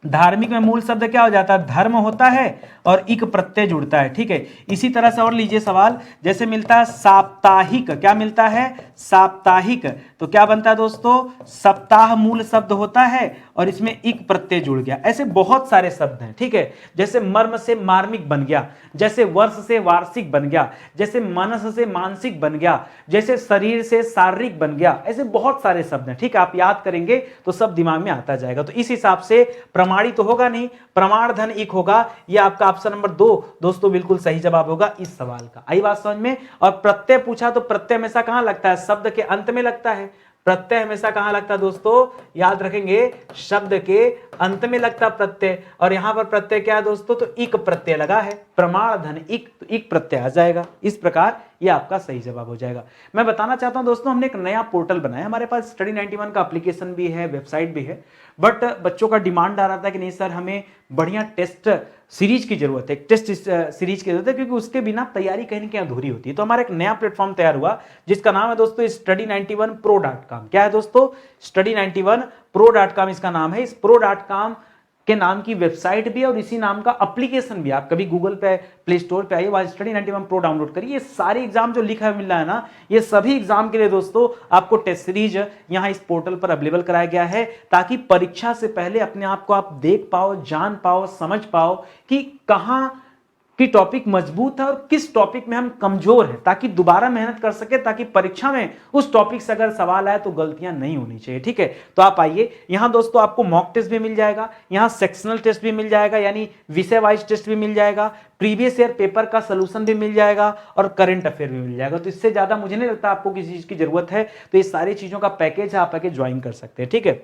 धार्मिक में मूल शब्द क्या हो जाता है, धर्म होता है और इक प्रत्यय जुड़ता है, ठीक है। इसी तरह से और लीजिए सवाल, जैसे मिलता है साप्ताहिक, क्या मिलता है, साप्ताहिक, तो क्या बनता है दोस्तों, सप्ताह मूल शब्द होता है और इसमें इक प्रत्यय जुड़ गया। ऐसे बहुत सारे शब्द हैं, ठीक है। जैसे मर्म से मार्मिक बन गया, जैसे वर्ष से वार्षिक बन गया, जैसे मनस से मानसिक बन गया, जैसे शरीर से शारीरिक बन गया। ऐसे बहुत सारे शब्द हैं, ठीक है। आप याद करेंगे तो सब दिमाग में आता जाएगा। तो इस हिसाब से प्रमाणित तो होगा नहीं, प्रमाण धन इक होगा। ये आपका ऑप्शन नंबर 2 दोस्तों बिल्कुल सही जवाब होगा इस सवाल का। आई बात समझ में। और प्रत्यय पूछा तो प्रत्यय हमेशा कहां लगता है, शब्द के अंत में लगता है। प्रत्यय हमेशा कहां लगता है दोस्तों, याद रखेंगे शब्द के अंत में लगता प्रत्यय, और यहां पर प्रत्यय क्या है दोस्तों, तो इक प्रत्यय लगा है, प्रमाण धन इक, तो इक प्रत्यय आ जाएगा। इस प्रकार ये आपका सही जवाब हो जाएगा। मैं बताना चाहता हूं दोस्तों, हमने एक नया पोर्टल बनाया, हमारे पास स्टडी 91 का एप्लीकेशन भी है, वेबसाइट भी है, बट बच्चों का डिमांड आ रहा था कि नहीं सर हमें बढ़िया टेस्ट सीरीज की जरूरत है, टेस्ट सीरीज की जरूरत है, क्योंकि उसके बिना तैयारी कहीं ना कहीं अधूरी होती है। तो हमारा एक नया प्लेटफॉर्म तैयार हुआ जिसका नाम है दोस्तों study91pro.com। क्या है दोस्तों, study91pro.com इसका नाम है। इस pro.com के नाम की वेबसाइट भी है और इसी नाम का एप्लीकेशन भी। आप कभी गूगल पे, प्ले स्टोर पे आइए, वहां study91 pro डाउनलोड करिए। ये सारे एग्जाम जो लिखा है मिल रहा है ना, ये सभी एग्जाम के लिए दोस्तों आपको टेस्ट सीरीज यहां इस पोर्टल पर अवेलेबल कराया गया है, ताकि परीक्षा से पहले अपने आप को आप देख पाओ, जान पाओ, समझ पाओ कि कहां कि टॉपिक मजबूत है और किस टॉपिक में हम कमजोर हैं, ताकि दोबारा मेहनत कर सके, ताकि परीक्षा में उस टॉपिक से अगर सवाल आए तो गलतियां नहीं होनी चाहिए, ठीक है। तो आप आइए, यहां दोस्तों आपको मॉक टेस्ट भी मिल जाएगा, यहां सेक्शनल टेस्ट भी मिल जाएगा, यानी विषय वाइज टेस्ट भी मिल जाएगा, प्रीवियस ईयर पेपर का सोल्यूशन भी मिल जाएगा और करंट अफेयर भी मिल जाएगा। तो इससे ज्यादा मुझे नहीं लगता आपको किसी चीज की जरूरत है। तो ये सारी चीजों का पैकेज है, आप आके ज्वाइन कर सकते हैं, ठीक है।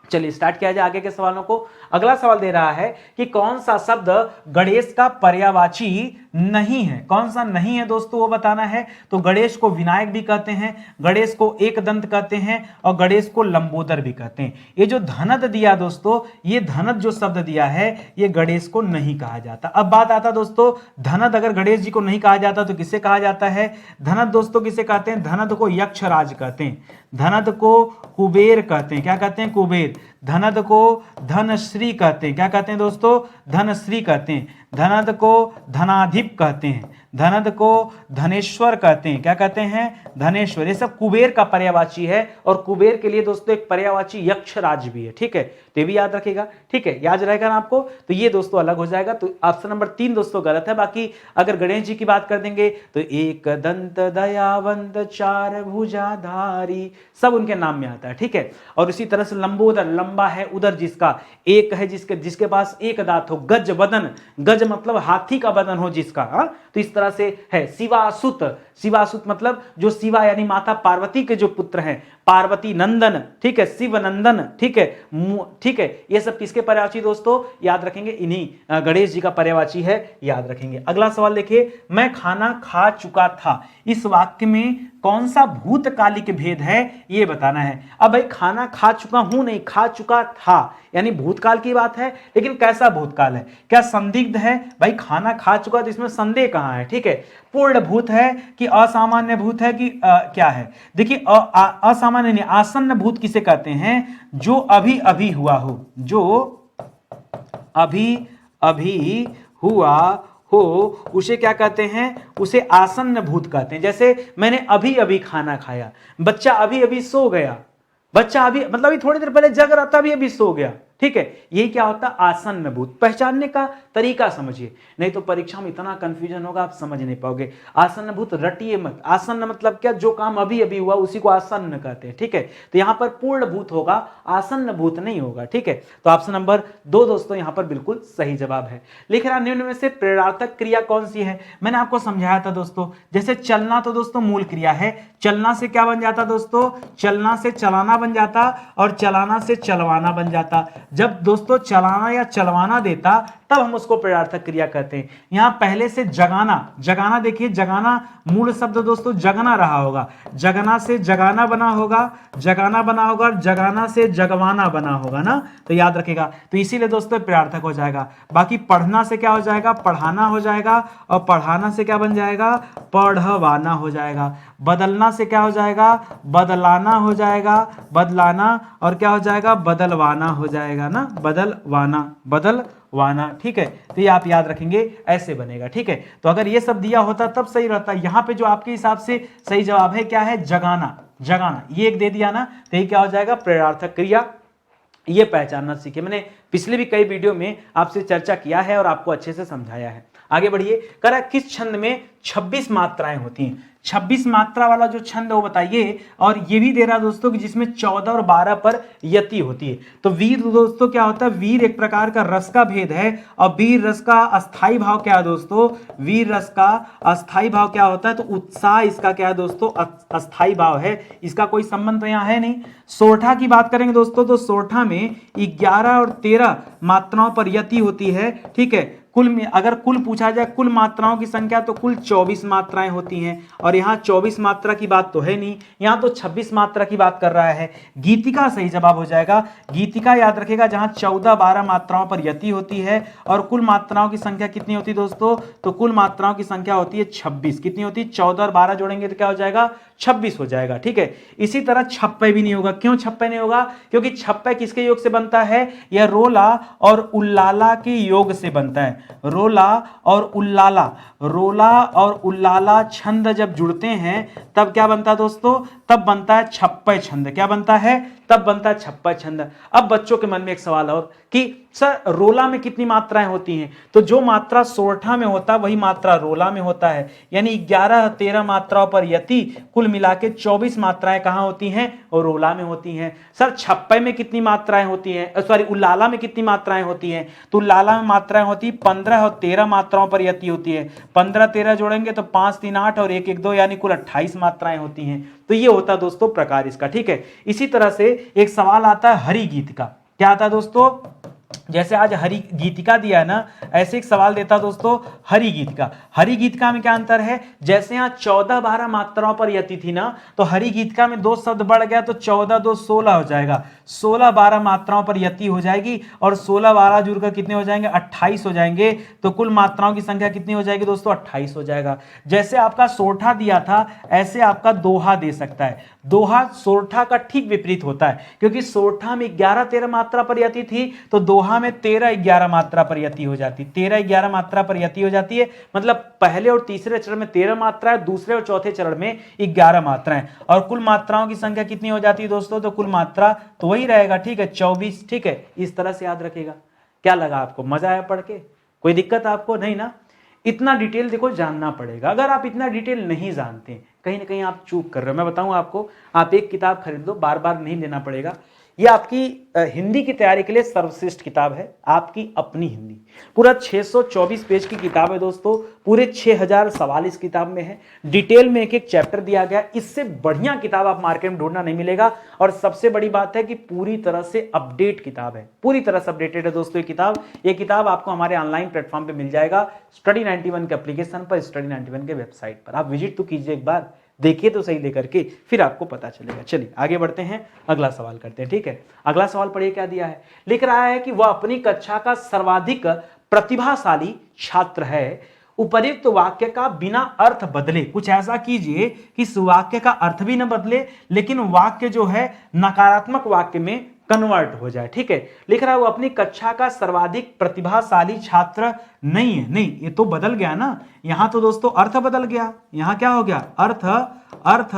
चलिए स्टार्ट किया जाए आगे के सवालों को। अगला सवाल दे रहा है कि कौन सा शब्द गणेश का पर्यायवाची नहीं है, कौन सा नहीं है दोस्तों वो बताना है। तो गणेश को विनायक भी कहते हैं, गणेश को एक दंत कहते हैं और गणेश को लंबोदर भी कहते हैं। ये जो धनद दिया दोस्तों, ये धनद जो शब्द दिया है ये गणेश को नहीं कहा जाता। अब बात आता दोस्तों, धनद अगर गणेश जी को नहीं कहा जाता तो किसे कहा जाता है। धनद दोस्तों किसे कहते हैं, धनद को यक्षराज कहते हैं, धनद को कुबेर कहते हैं, क्या कहते हैं, कुबेर। धनद को धनश्री कहते हैं, क्या कहते हैं दोस्तों, धनश्री कहते हैं। धनद को धनाधिप कहते हैं, धनद को धनेश्वर कहते हैं, क्या कहते हैं, धनेश्वर। ये सब कुबेर का पर्यायवाची है और कुबेर के लिए दोस्तों एक पर्यायवाची यक्षराज भी है, ठीक है। तो ये भी याद रखिएगा, ठीक है, याद रहेगा ना आपको। तो ये दोस्तों अलग हो जाएगा। तो ऑप्शन नंबर 3 दोस्तों गलत है। बाकी अगर गणेश जी की बात कर देंगे तो एक दंत दयावंत चार भुजाधारी सब उनके नाम में आता है, ठीक है। और इसी तरह से लंबोदर, लंबा है उदर जिसका, एक है जिसके पास एक दांत हो, गज बदन, गज मतलब हाथी का बदन हो जिसका, तो इस तरह से है। शिवासुत, शिवासुत मतलब जो शिवा यानी माता पार्वती के जो पुत्र हैं, पार्वती नंदन, ठीक है, शिव नंदन, ठीक है, ठीक है। ये सब किसके पर्यायवाची दोस्तों, याद रखेंगे, इन्हीं गणेश जी का पर्यायवाची है, याद रखेंगे। अगला सवाल देखिए, मैं खाना खा चुका था। इस वाक्य में कौन सा भूतकालिक भेद है ये बताना है। अब भाई खाना खा चुका हूं नहीं, खा चुका था, यानी भूतकाल की बात है, लेकिन कैसा भूतकाल है, क्या संदिग्ध है, भाई खाना खा चुका तो इसमें संदेह कहां है, ठीक है। पूर्ण भूत है कि असामान्य भूत है कि क्या है, देखिए असामान्य नहीं, आसन्न भूत किसे कहते हैं, जो अभी अभी हुआ हो, जो अभी अभी हुआ हो उसे क्या कहते हैं, उसे आसन्न भूत कहते हैं। जैसे मैंने अभी अभी खाना खाया, बच्चा अभी अभी सो गया, बच्चा अभी मतलब अभी थोड़ी देर पहले जग रहा था, अभी अभी सो गया, ठीक है। यही क्या होता है, आसन्न भूत। पहचानने का तरीका समझिए, नहीं तो परीक्षा में इतना कंफ्यूजन होगा आप समझ नहीं पाओगे। आसन्न भूत रटिए मत, आसन्न मतलब क्या, जो काम अभी अभी हुआ उसी को आसन्न कहते हैं, ठीक है। तो यहां पर पूर्ण भूत होगा, आसन्न भूत नहीं होगा, ठीक है। तो ऑप्शन नंबर 2 दोस्तों यहां पर बिल्कुल सही जवाब है। लिख रहा निम्न में से प्रेरणार्थक क्रिया कौन सी है, मैंने आपको समझाया था दोस्तों। जैसे चलना तो दोस्तों मूल क्रिया है, चलना से क्या बन जाता दोस्तों, चलना से चलाना बन जाता, और चलाना से चलवाना बन जाता। जब दोस्तों चलाना या चलवाना देता तब हम उसको प्रेरणार्थक क्रिया कहते हैं। यहां पहले से जगाना, जगाना देखिए, जगाना मूल शब्द दोस्तों जगना रहा होगा, जगना से जगाना बना होगा, जगाना बना होगा, और जगाना से जगवाना बना होगा ना, तो याद रखेगा। तो इसीलिए दोस्तों प्रेरणार्थक हो जाएगा। बाकी पढ़ना से क्या हो जाएगा, पढ़ाना हो जाएगा, और पढ़ाना से क्या बन जाएगा, पढ़वाना हो जाएगा। बदलना से क्या हो जाएगा, बदलाना हो जाएगा, बदलाना, और क्या हो जाएगा, बदलवाना हो जाएगा ना, बदलवाना, बदलवाना, ठीक है। तो ये आप याद रखेंगे, ऐसे बनेगा, ठीक है। तो अगर ये सब दिया होता तब सही रहता। यहां पे जो आपके हिसाब से सही जवाब है क्या है, जगाना, जगाना, ये एक दे दिया ना, तो ये क्या हो जाएगा, प्रेरणार्थक क्रिया। ये पहचानना सीखे, मैंने पिछले भी कई वीडियो में आपसे चर्चा किया है और आपको अच्छे से समझाया है। आगे बढ़िए, कह रहा किस छंद में 26 मात्राएं होती हैं, 26 मात्रा वाला जो छंद है वो बताइए। और ये भी दे रहा दोस्तों कि जिसमें 14 और 12 पर यति होती है। तो वीर दोस्तों क्या होता है, वीर एक प्रकार का रस का भेद है, और वीर रस का अस्थाई भाव क्या है दोस्तों, वीर रस का अस्थाई भाव क्या होता है, तो उत्साह इसका क्या है दोस्तों, अस्थाई भाव है, इसका कोई संबंध तो यहाँ है नहीं। सोरठा की बात करेंगे दोस्तों, तो सोरठा में 11 और 13 मात्राओं पर यति होती है, ठीक है। कुल में अगर कुल पूछा जाए कुल मात्राओं की संख्या, तो कुल 24 मात्राएं होती हैं, और यहाँ 24 मात्रा की बात तो है नहीं, यहाँ तो 26 मात्रा की बात कर रहा है। गीतिका सही जवाब हो जाएगा। गीतिका याद रखेगा, जहाँ 14-12 मात्राओं पर यति होती है, और कुल मात्राओं की संख्या कितनी होती है दोस्तों, तो कुल मात्राओं की संख्या होती है 26। कितनी होती है, 14 और 12 जोड़ेंगे तो क्या हो जाएगा, 26 हो जाएगा, ठीक है। इसी तरह छप्पे भी नहीं होगा। क्यों छप्पे नहीं होगा, क्योंकि छप्पे किसके योग से बनता है, यह रोला और उल्लाला के योग से बनता है। रोला और उल्लाला, रोला और उल्लाला छंद जब जुड़ते हैं तब क्या बनता है दोस्तों, तब बनता है छप्पे छंद। क्या बनता है, तब बनता है छप्पे छंद। अब बच्चों के मन में एक सवाल और कि सर रोला में कितनी मात्राएं होती हैं, तो जो मात्रा सोरठा में होता है वही मात्रा रोला में होता है, यानी 11-13 मात्राओं पर यति, कुल मिला के 24 मात्राएं कहां होती हैं, और रोला में होती हैं। सर छप्पे में कितनी मात्राएं होती हैं, सॉरी उल्लाला में कितनी मात्राएं होती हैं, तो उल्लाला में मात्राएं होती 15 और 13 मात्राओं पर यति होती है। 15-13 जोड़ेंगे तो 5-3-8 और 1-1-2 यानी कुल 28 मात्राएं होती हैं। तो ये होता है दोस्तों प्रकार इसका, ठीक है। इसी तरह से एक सवाल आता है हरि गीत का। क्या आता है दोस्तों, जैसे आज हरि गीतिका दिया है ना, ऐसे एक सवाल देता दोस्तों हरि गीत का। हरि गीतिका में क्या अंतर है, जैसे यहाँ 14-12 मात्राओं पर यति थी ना, तो हरि गीतिका में 2 शब्द बढ़ गया तो 14-2 16 हो जाएगा। 16-12 मात्राओं पर यति हो जाएगी, और 16-12 जुड़कर कितने हो जाएंगे, 28 हो जाएंगे। तो कुल मात्राओं की संख्या कितनी हो जाएगी दोस्तों, 28 हो जाएगा। जैसे आपका सोरठा दिया था, ऐसे आपका दोहा दे सकता है। दोहा सोरठा का ठीक विपरीत होता है, क्योंकि सोरठा में 11-13 मात्रा पर यति थी, तो दोहा में 13-11 मात्रा पर यति हो जाती, 13-11 मात्रा पर यति हो जाती है। मतलब पहले और तीसरे चरण में 13 मात्राएं, दूसरे और चौथे चरण में 11 मात्राएं, और कुल मात्राओं की संख्या कितनी हो जाती है दोस्तों, तो कुल मात्रा तो वही रहेगा, ठीक है, 24, ठीक है। इस तरह से याद रखेगा। क्या लगा आपको, मजा आया पढ़ के, कोई दिक्कत आपको नहीं ना। इतना डिटेल देखो जानना पड़ेगा, अगर आप इतना डिटेल नहीं जानते कहीं ना कहीं आप चूक कर रहे हो। मैं बताऊं आपको, आप एक किताब खरीद लो, बार बार नहीं लेना पड़ेगा। ये आपकी हिंदी की तैयारी के लिए सर्वश्रेष्ठ किताब है, आपकी अपनी हिंदी। पूरा 624 पेज की किताब है दोस्तों, पूरे 6000 सवाल इस किताब में है, डिटेल में एक एक चैप्टर दिया गया। इससे बढ़िया किताब आप मार्केट में ढूंढना नहीं मिलेगा। और सबसे बड़ी बात है कि पूरी तरह से अपडेट किताब है, पूरी तरह से अपडेटेड है दोस्तों ये किताब। ये किताब आपको हमारे ऑनलाइन प्लेटफॉर्म पे मिल जाएगा, स्टडी 91 के एप्लीकेशन पर, स्टडी 91 के वेबसाइट पर। आप विजिट तो कीजिए एक बार, देखिए तो सही लेकर के, फिर आपको पता चलेगा। चलिए आगे बढ़ते हैं, अगला सवाल करते हैं। ठीक है, अगला सवाल पढ़िए क्या दिया है। लिख रहा है कि वह अपनी कक्षा का सर्वाधिक प्रतिभाशाली छात्र है। उपर्युक्त वाक्य का बिना अर्थ बदले, कुछ ऐसा कीजिए कि इस वाक्य का अर्थ भी न बदले, लेकिन वाक्य जो है नकारात्मक वाक्य में कन्वर्ट हो जाए। ठीक है, लिख रहा है वो अपनी कक्षा का सर्वाधिक प्रतिभाशाली छात्र नहीं है। नहीं, ये तो बदल गया ना, यहां तो दोस्तों अर्थ बदल गया। यहां क्या हो गया, अर्थ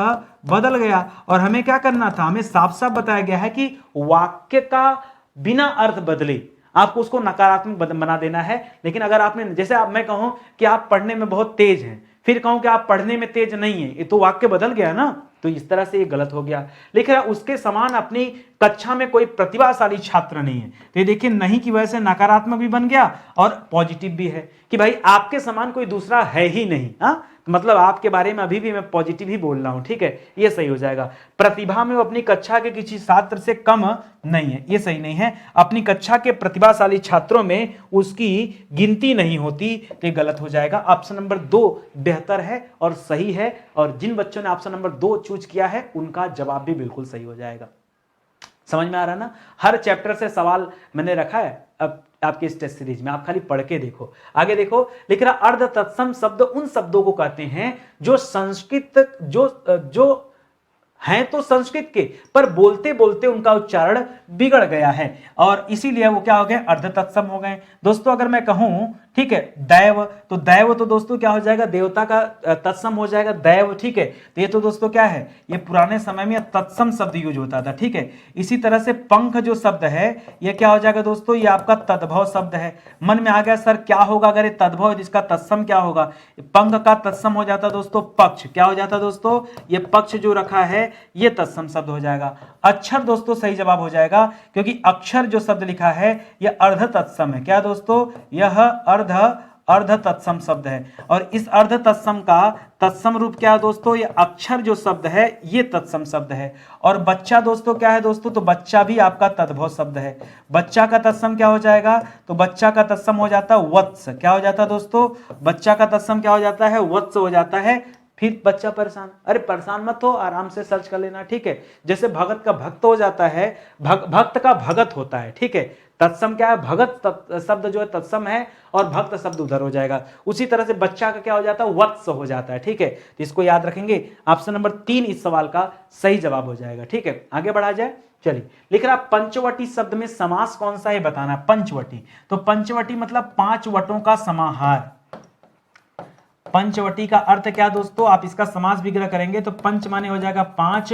बदल गया। और हमें क्या करना था, हमें साफ साफ बताया गया है कि वाक्य का बिना अर्थ बदले आपको उसको नकारात्मक बना देना है। लेकिन अगर आपने, जैसे आप, मैं कहूं कि आप पढ़ने में बहुत तेज हैं, फिर कहूं कि आप पढ़ने में तेज नहीं है, ये तो वाक्य बदल गया ना, तो इस तरह से ये गलत हो गया। लिख रहा उसके समान अपनी कक्षा में कोई प्रतिभाशाली छात्र नहीं है। तो ये देखिए, नहीं की वजह से नकारात्मक भी बन गया और पॉजिटिव भी है कि भाई आपके समान कोई दूसरा है ही नहीं। हाँ, मतलब आपके बारे में अभी भी मैं पॉजिटिव ही बोल रहा हूं। ठीक है, ये सही हो जाएगा। प्रतिभा में वो अपनी कक्षा के किसी छात्र से कम नहीं है, ये सही नहीं है। अपनी कक्षा के प्रतिभाशाली छात्रों में उसकी गिनती नहीं होती, तो ये गलत हो जाएगा। ऑप्शन नंबर 2 बेहतर है और सही है, और जिन बच्चों ने ऑप्शन नंबर 2 चूज किया है उनका जवाब भी बिल्कुल सही हो जाएगा। समझ में आ रहा ना, हर चैप्टर से सवाल मैंने रखा है अब आपके इस टेस्ट सीरीज में, आप खाली पढ़ के देखो। आगे देखो, लिख रहा अर्ध तत्सम शब्द उन शब्दों को कहते हैं जो संस्कृत जो हैं तो संस्कृत के, पर बोलते बोलते उनका उच्चारण बिगड़ गया है, और इसीलिए वो क्या हो गए, अर्ध तत्सम हो गए। दोस्तों अगर मैं कहूं, ठीक है, दैव, तो दैव तो दोस्तों क्या हो जाएगा, देवता का तत्सम हो जाएगा दैव। ठीक है, तो ये तो दोस्तों क्या है, ये पुराने समय में तत्सम शब्द यूज होता था। ठीक है, इसी तरह से पंख जो शब्द है ये क्या हो जाएगा दोस्तों, ये आपका तद्भव शब्द है। मन में आ गया सर क्या होगा अगर ये तद्भव है, इसका तत्सम क्या होगा। पंख का तत्सम हो जाता दोस्तों पक्ष, क्या हो जाता दोस्तों, ये पक्ष जो रखा है ये तत्सम शब्द हो जाएगा। अक्षर दोस्तों सही जवाब हो जाएगा, क्योंकि अक्षर जो शब्द लिखा है यह अर्ध तत्सम है। क्या दोस्तों, यह अर्ध तत्सम शब्द है, और इस अर्ध तत्सम का तत्सम रूप क्या है दोस्तों, ये अक्षर जो शब्द है ये तत्सम शब्द है। और बच्चा दोस्तों क्या है दोस्तों, तो बच्चा भी आपका तद्भव शब्द है। बच्चा का तत्सम क्या हो जाएगा, तो बच्चा का तत्सम हो जाता है वत्स। क्या हो जाता है दोस्तों, बच्चा का तत्सम क्या हो जाता है, वत्स हो जाता है। फिर बच्चा परेशान, अरे परेशान मत हो, आराम से सर्च कर लेना। ठीक है, जैसे भगत का भक्त हो जाता है, भक्त का भगत होता है। ठीक है, तत्सम क्या है, भगत शब्द जो है तत्सम है, और भक्त शब्द उधर हो जाएगा। उसी तरह से बच्चा का क्या हो जाता है, वत्स हो जाता है। ठीक है, तो इसको याद रखेंगे। ऑप्शन नंबर 3 इस सवाल का सही जवाब हो जाएगा। ठीक है, आगे बढ़ा जाए। चलिए, लिख रहा पंचवटी शब्द में समास कौन सा है बताना। पंचवटी, तो पंचवटी मतलब 5 वटों का समाहार। पंचवटी का अर्थ क्या दोस्तों, आप इसका समास विग्रह करेंगे तो पंच माने हो जाएगा 5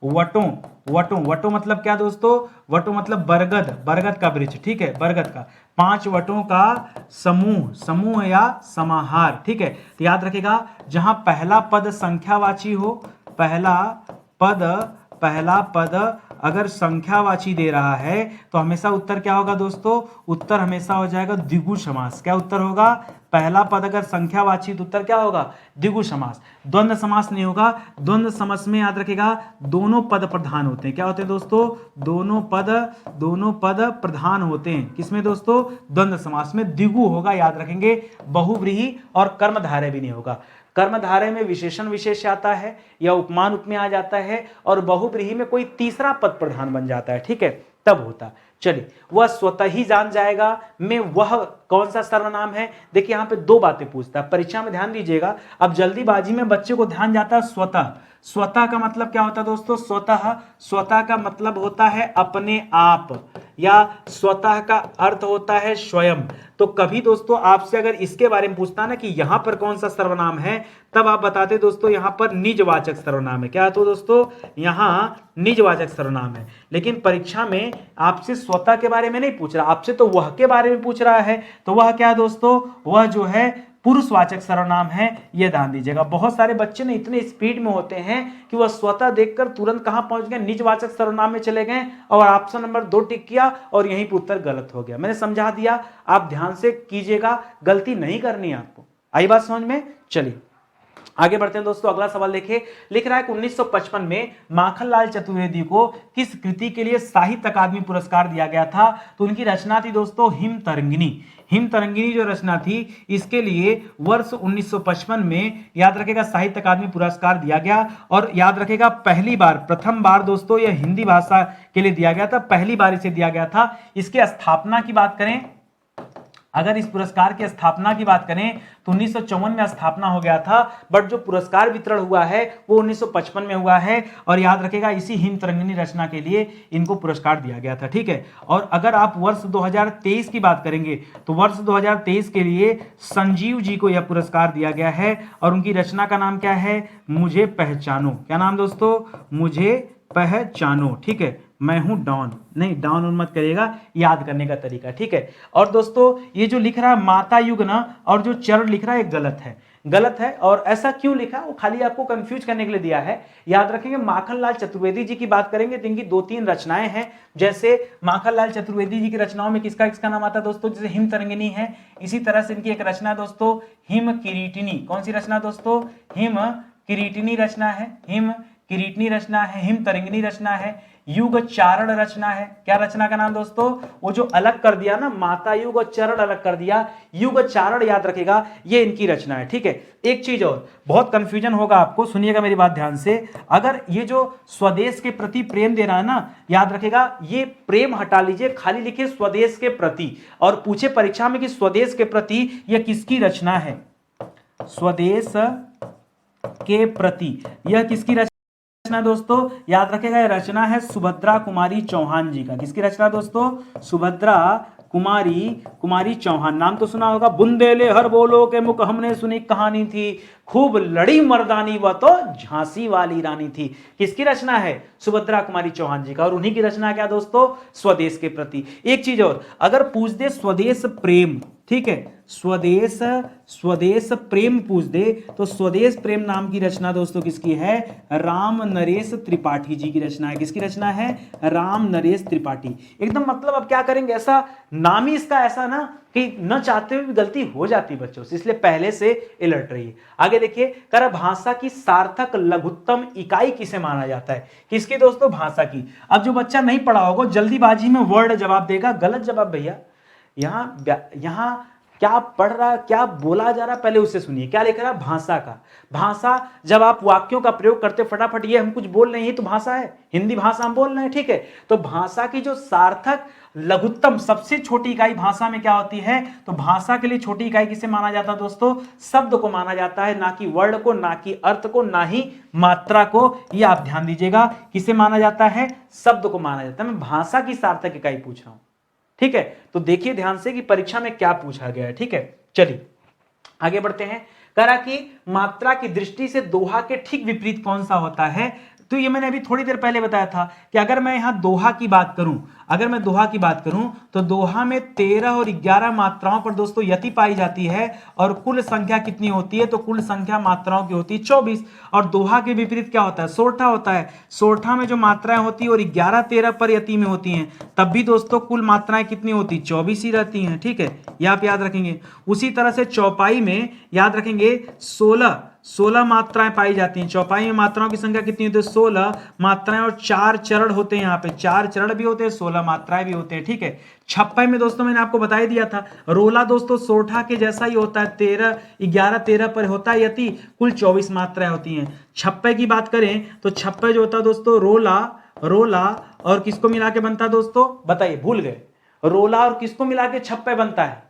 वटों मतलब क्या दोस्तों, वटों मतलब बरगद का वृक्ष। ठीक है, बरगद का 5 वटों का समूह या समाहार। ठीक है, तो याद रखेगा जहां पहला पद संख्यावाची हो, पहला पद अगर संख्यावाची दे रहा है तो हमेशा उत्तर क्या होगा दोस्तों, उत्तर हमेशा हो जाएगा द्विगु समास। क्या उत्तर होगा, पहला पद अगर संख्यावाची तो उत्तर क्या होगा, द्विगु समास। द्वंद्व समास नहीं होगा। द्वंद्व समास में याद रखेगा दोनों पद प्रधान होते हैं। क्या होते हैं दोस्तों, दोनों पद प्रधान होते हैं। किसमें दोस्तों, द्वंद्व समास में द्विगु होगा, याद रखेंगे। बहुव्रीहि और कर्मधारय भी नहीं होगा। कर्मधारय में विशेषण विशेष आता है या उपमान उपमेय आ जाता है, और बहुव्रीहि में कोई तीसरा पद प्रधान बन जाता है। ठीक है, तब होता। चलिए, वह स्वतः ही जान जाएगा में वह कौन सा सर्वनाम है। देखिए यहां पे 2 बातें पूछता है, परीक्षा में ध्यान दीजिएगा। अब जल्दीबाजी में बच्चे को ध्यान जाता है स्वतः। स्वतः का मतलब क्या होता है दोस्तों, स्वतः का मतलब होता है अपने आप, या स्वतः का अर्थ होता है स्वयं। तो कभी दोस्तों आपसे अगर इसके बारे में पूछता ना कि यहां पर कौन सा सर्वनाम है, तब आप बताते दोस्तों यहां पर निजवाचक सर्वनाम है। क्या तो दोस्तों, यहां निजवाचक सर्वनाम है। लेकिन परीक्षा में आपसे स्वतः के बारे में नहीं पूछ रहा, आपसे तो वह के बारे में पूछ रहा है। तो वह क्या दोस्तों, वह जो है पुरुषवाचक सर्वनाम है, यह ध्यान दीजिएगा। बहुत सारे बच्चे ने इतने स्पीड में होते हैं कि वह स्वतः देखकर तुरंत कहां पहुंच गए, निजवाचक सर्वनाम में चले गए, और ऑप्शन नंबर 2 टिक किया और यहीं पर उत्तर गलत हो गया। मैंने समझा दिया, आप ध्यान से कीजिएगा, गलती नहीं करनी है आपको। आई बात समझ में। चलिए आगे बढ़ते हैं दोस्तों, अगला सवाल देखिए। लिख रहा है कि 1955 में माखनलाल चतुर्वेदी को किस कृति के लिए साहित्य अकादमी पुरस्कार दिया गया था? तो उनकी रचना थी दोस्तों हिम तरंगिनी। हिम तरंगिनी जो रचना थी, इसके लिए वर्ष 1955 में याद रखेगा साहित्य अकादमी पुरस्कार दिया गया। और याद रखेगा प्रथम बार दोस्तों यह हिंदी भाषा के लिए दिया गया था, पहली बार इसे दिया गया था। इसके स्थापना की बात करें, अगर इस पुरस्कार की स्थापना की बात करें तो 1954 में स्थापना हो गया था, बट जो पुरस्कार वितरण हुआ है वो 1955 में हुआ है। और याद रखेगा इसी हिम तरंगिनी रचना के लिए इनको पुरस्कार दिया गया था, ठीक है। और अगर आप वर्ष 2023 की बात करेंगे तो वर्ष 2023 के लिए संजीव जी को यह पुरस्कार दिया गया है और उनकी रचना का नाम क्या है? मुझे पहचानो। क्या नाम दोस्तों? मुझे पहचानो, ठीक है। मैं हूं डॉन, नहीं डॉन उन्मत करिएगा, याद करने का तरीका, ठीक है। और दोस्तों ये जो लिख रहा है माता युग ना, और जो चरण लिख रहा है गलत है। और ऐसा क्यों लिखा, वो खाली आपको कंफ्यूज करने के लिए दिया है। याद रखेंगे माखनलाल चतुर्वेदी जी की बात करेंगे तो इनकी 2-3 रचनाएं हैं। जैसे माखनलाल चतुर्वेदी जी की रचनाओं में किसका नाम आता है दोस्तों? जैसे हिम तरंगिनी है, इसी तरह से इनकी एक रचना दोस्तों हिम किरीटिनी। कौन सी रचना दोस्तों? हिम किरीटिनी रचना है, हिम किरीटिनी रचना है, हिम तरंगिनी रचना है, युग चारण रचना है। क्या रचना का नाम दोस्तों? वो जो अलग कर दिया ना, माता युग और चरण अलग कर दिया, युग चारण याद रखेगा, ये इनकी रचना है, ठीक है। एक चीज और, बहुत कंफ्यूजन होगा आपको, सुनिएगा मेरी बात ध्यान से। अगर ये जो स्वदेश के प्रति प्रेम दे रहा है ना, याद रखेगा ये प्रेम हटा लीजिए, खाली लिखिए स्वदेश के प्रति, और पूछे परीक्षा में कि स्वदेश के प्रति यह किसकी रचना है? स्वदेश के प्रति यह किसकी रचना दोस्तों? याद रखेगा यह रचना है सुभद्रा कुमारी चौहान जी का। किसकी रचना दोस्तों? सुभद्रा कुमारी चौहान। नाम तो सुना होगा। बुंदेले हर बोलो के मुख हमने सुनी कहानी थी, खूब लड़ी मर्दानी वह तो झांसी वाली रानी थी। किसकी रचना है? सुभद्रा कुमारी चौहान जी का। और उन्हीं की रचना क्या दोस्तों? स्वदेश के प्रति। एक चीज और, अगर पूछ दे स्वदेश प्रेम, ठीक है, स्वदेश प्रेम पूछ दे तो स्वदेश प्रेम नाम की रचना दोस्तों किसकी है? राम नरेश त्रिपाठी जी की रचना है। किसकी रचना है? राम नरेश त्रिपाठी। एकदम मतलब अब क्या करेंगे, ऐसा नाम ही इसका ऐसा ना कि न चाहते हुए भी गलती हो जाती बच्चों से, इसलिए पहले से अलर्ट रहिए। आगे देखिए, कर भाषा की सार्थक लघुत्तम इकाई किसे माना जाता है? किसकी दोस्तों? भाषा की। अब जो बच्चा नहीं पढ़ा होगा जल्दीबाजी में वर्ड जवाब देगा, गलत जवाब भैया। यहां क्या पढ़ रहा, क्या बोला जा रहा, पहले उससे सुनिए। क्या लिख रहा है? भाषा का। भाषा, जब आप वाक्यों का प्रयोग करते फटाफट, ये हम कुछ बोल रहे हैं तो भाषा है, हिंदी भाषा हम बोल रहे हैं, ठीक है। तो भाषा की जो सार्थक लघुत्तम सबसे छोटी इकाई भाषा में क्या होती है? तो भाषा के लिए छोटी इकाई किसे माना जाता है दोस्तों? शब्द को माना जाता है, ना कि वर्ड को, ना कि अर्थ को, ना ही मात्रा को। ये आप ध्यान दीजिएगा, किसे माना जाता है? शब्द को माना जाता है। मैं भाषा की सार्थक इकाई पूछ रहा हूं, ठीक है। तो देखिए ध्यान से कि परीक्षा में क्या पूछा गया है, ठीक है। चलिए आगे बढ़ते हैं। करा कि मात्रा की दृष्टि से दोहा के ठीक विपरीत कौन सा होता है? तो ये मैंने अभी थोड़ी देर पहले बताया था कि अगर मैं यहां दोहा की बात करूं, तो दोहा में 13 और 11 मात्राओं पर दोस्तों यति पाई जाती है, और कुल संख्या कितनी होती है? तो कुल संख्या मात्राओं की होती है 24। और दोहा के विपरीत क्या होता है? सोरठा होता है। सोरठा में जो मात्राएं होती है और 11-13 पर यति में होती हैं, तब भी दोस्तों कुल मात्राएं कितनी होती? 24 ही रहती हैं, ठीक है, ये आप याद रखेंगे। उसी तरह से चौपाई में याद रखेंगे 16 मात्राएं पाई जाती हैं। चौपाई में मात्राओं की संख्या कितनी होती है? 16 मात्राएं, और 4 चरण होते हैं। यहाँ पे 4 चरण भी होते हैं, 16 मात्राएं भी होते हैं, ठीक है। छप्पई में दोस्तों मैंने आपको बता ही दिया था, रोला दोस्तों सोरठा के जैसा ही होता है, 11-13 पर होता है यति, कुल 24 मात्राएं होती हैं। छप्पई की बात करें तो छप्पई जो होता है दोस्तों रोला और किसको मिला के बनता है दोस्तों? बताइए, भूल गए? रोला और किसको मिला के छप्पई बनता है?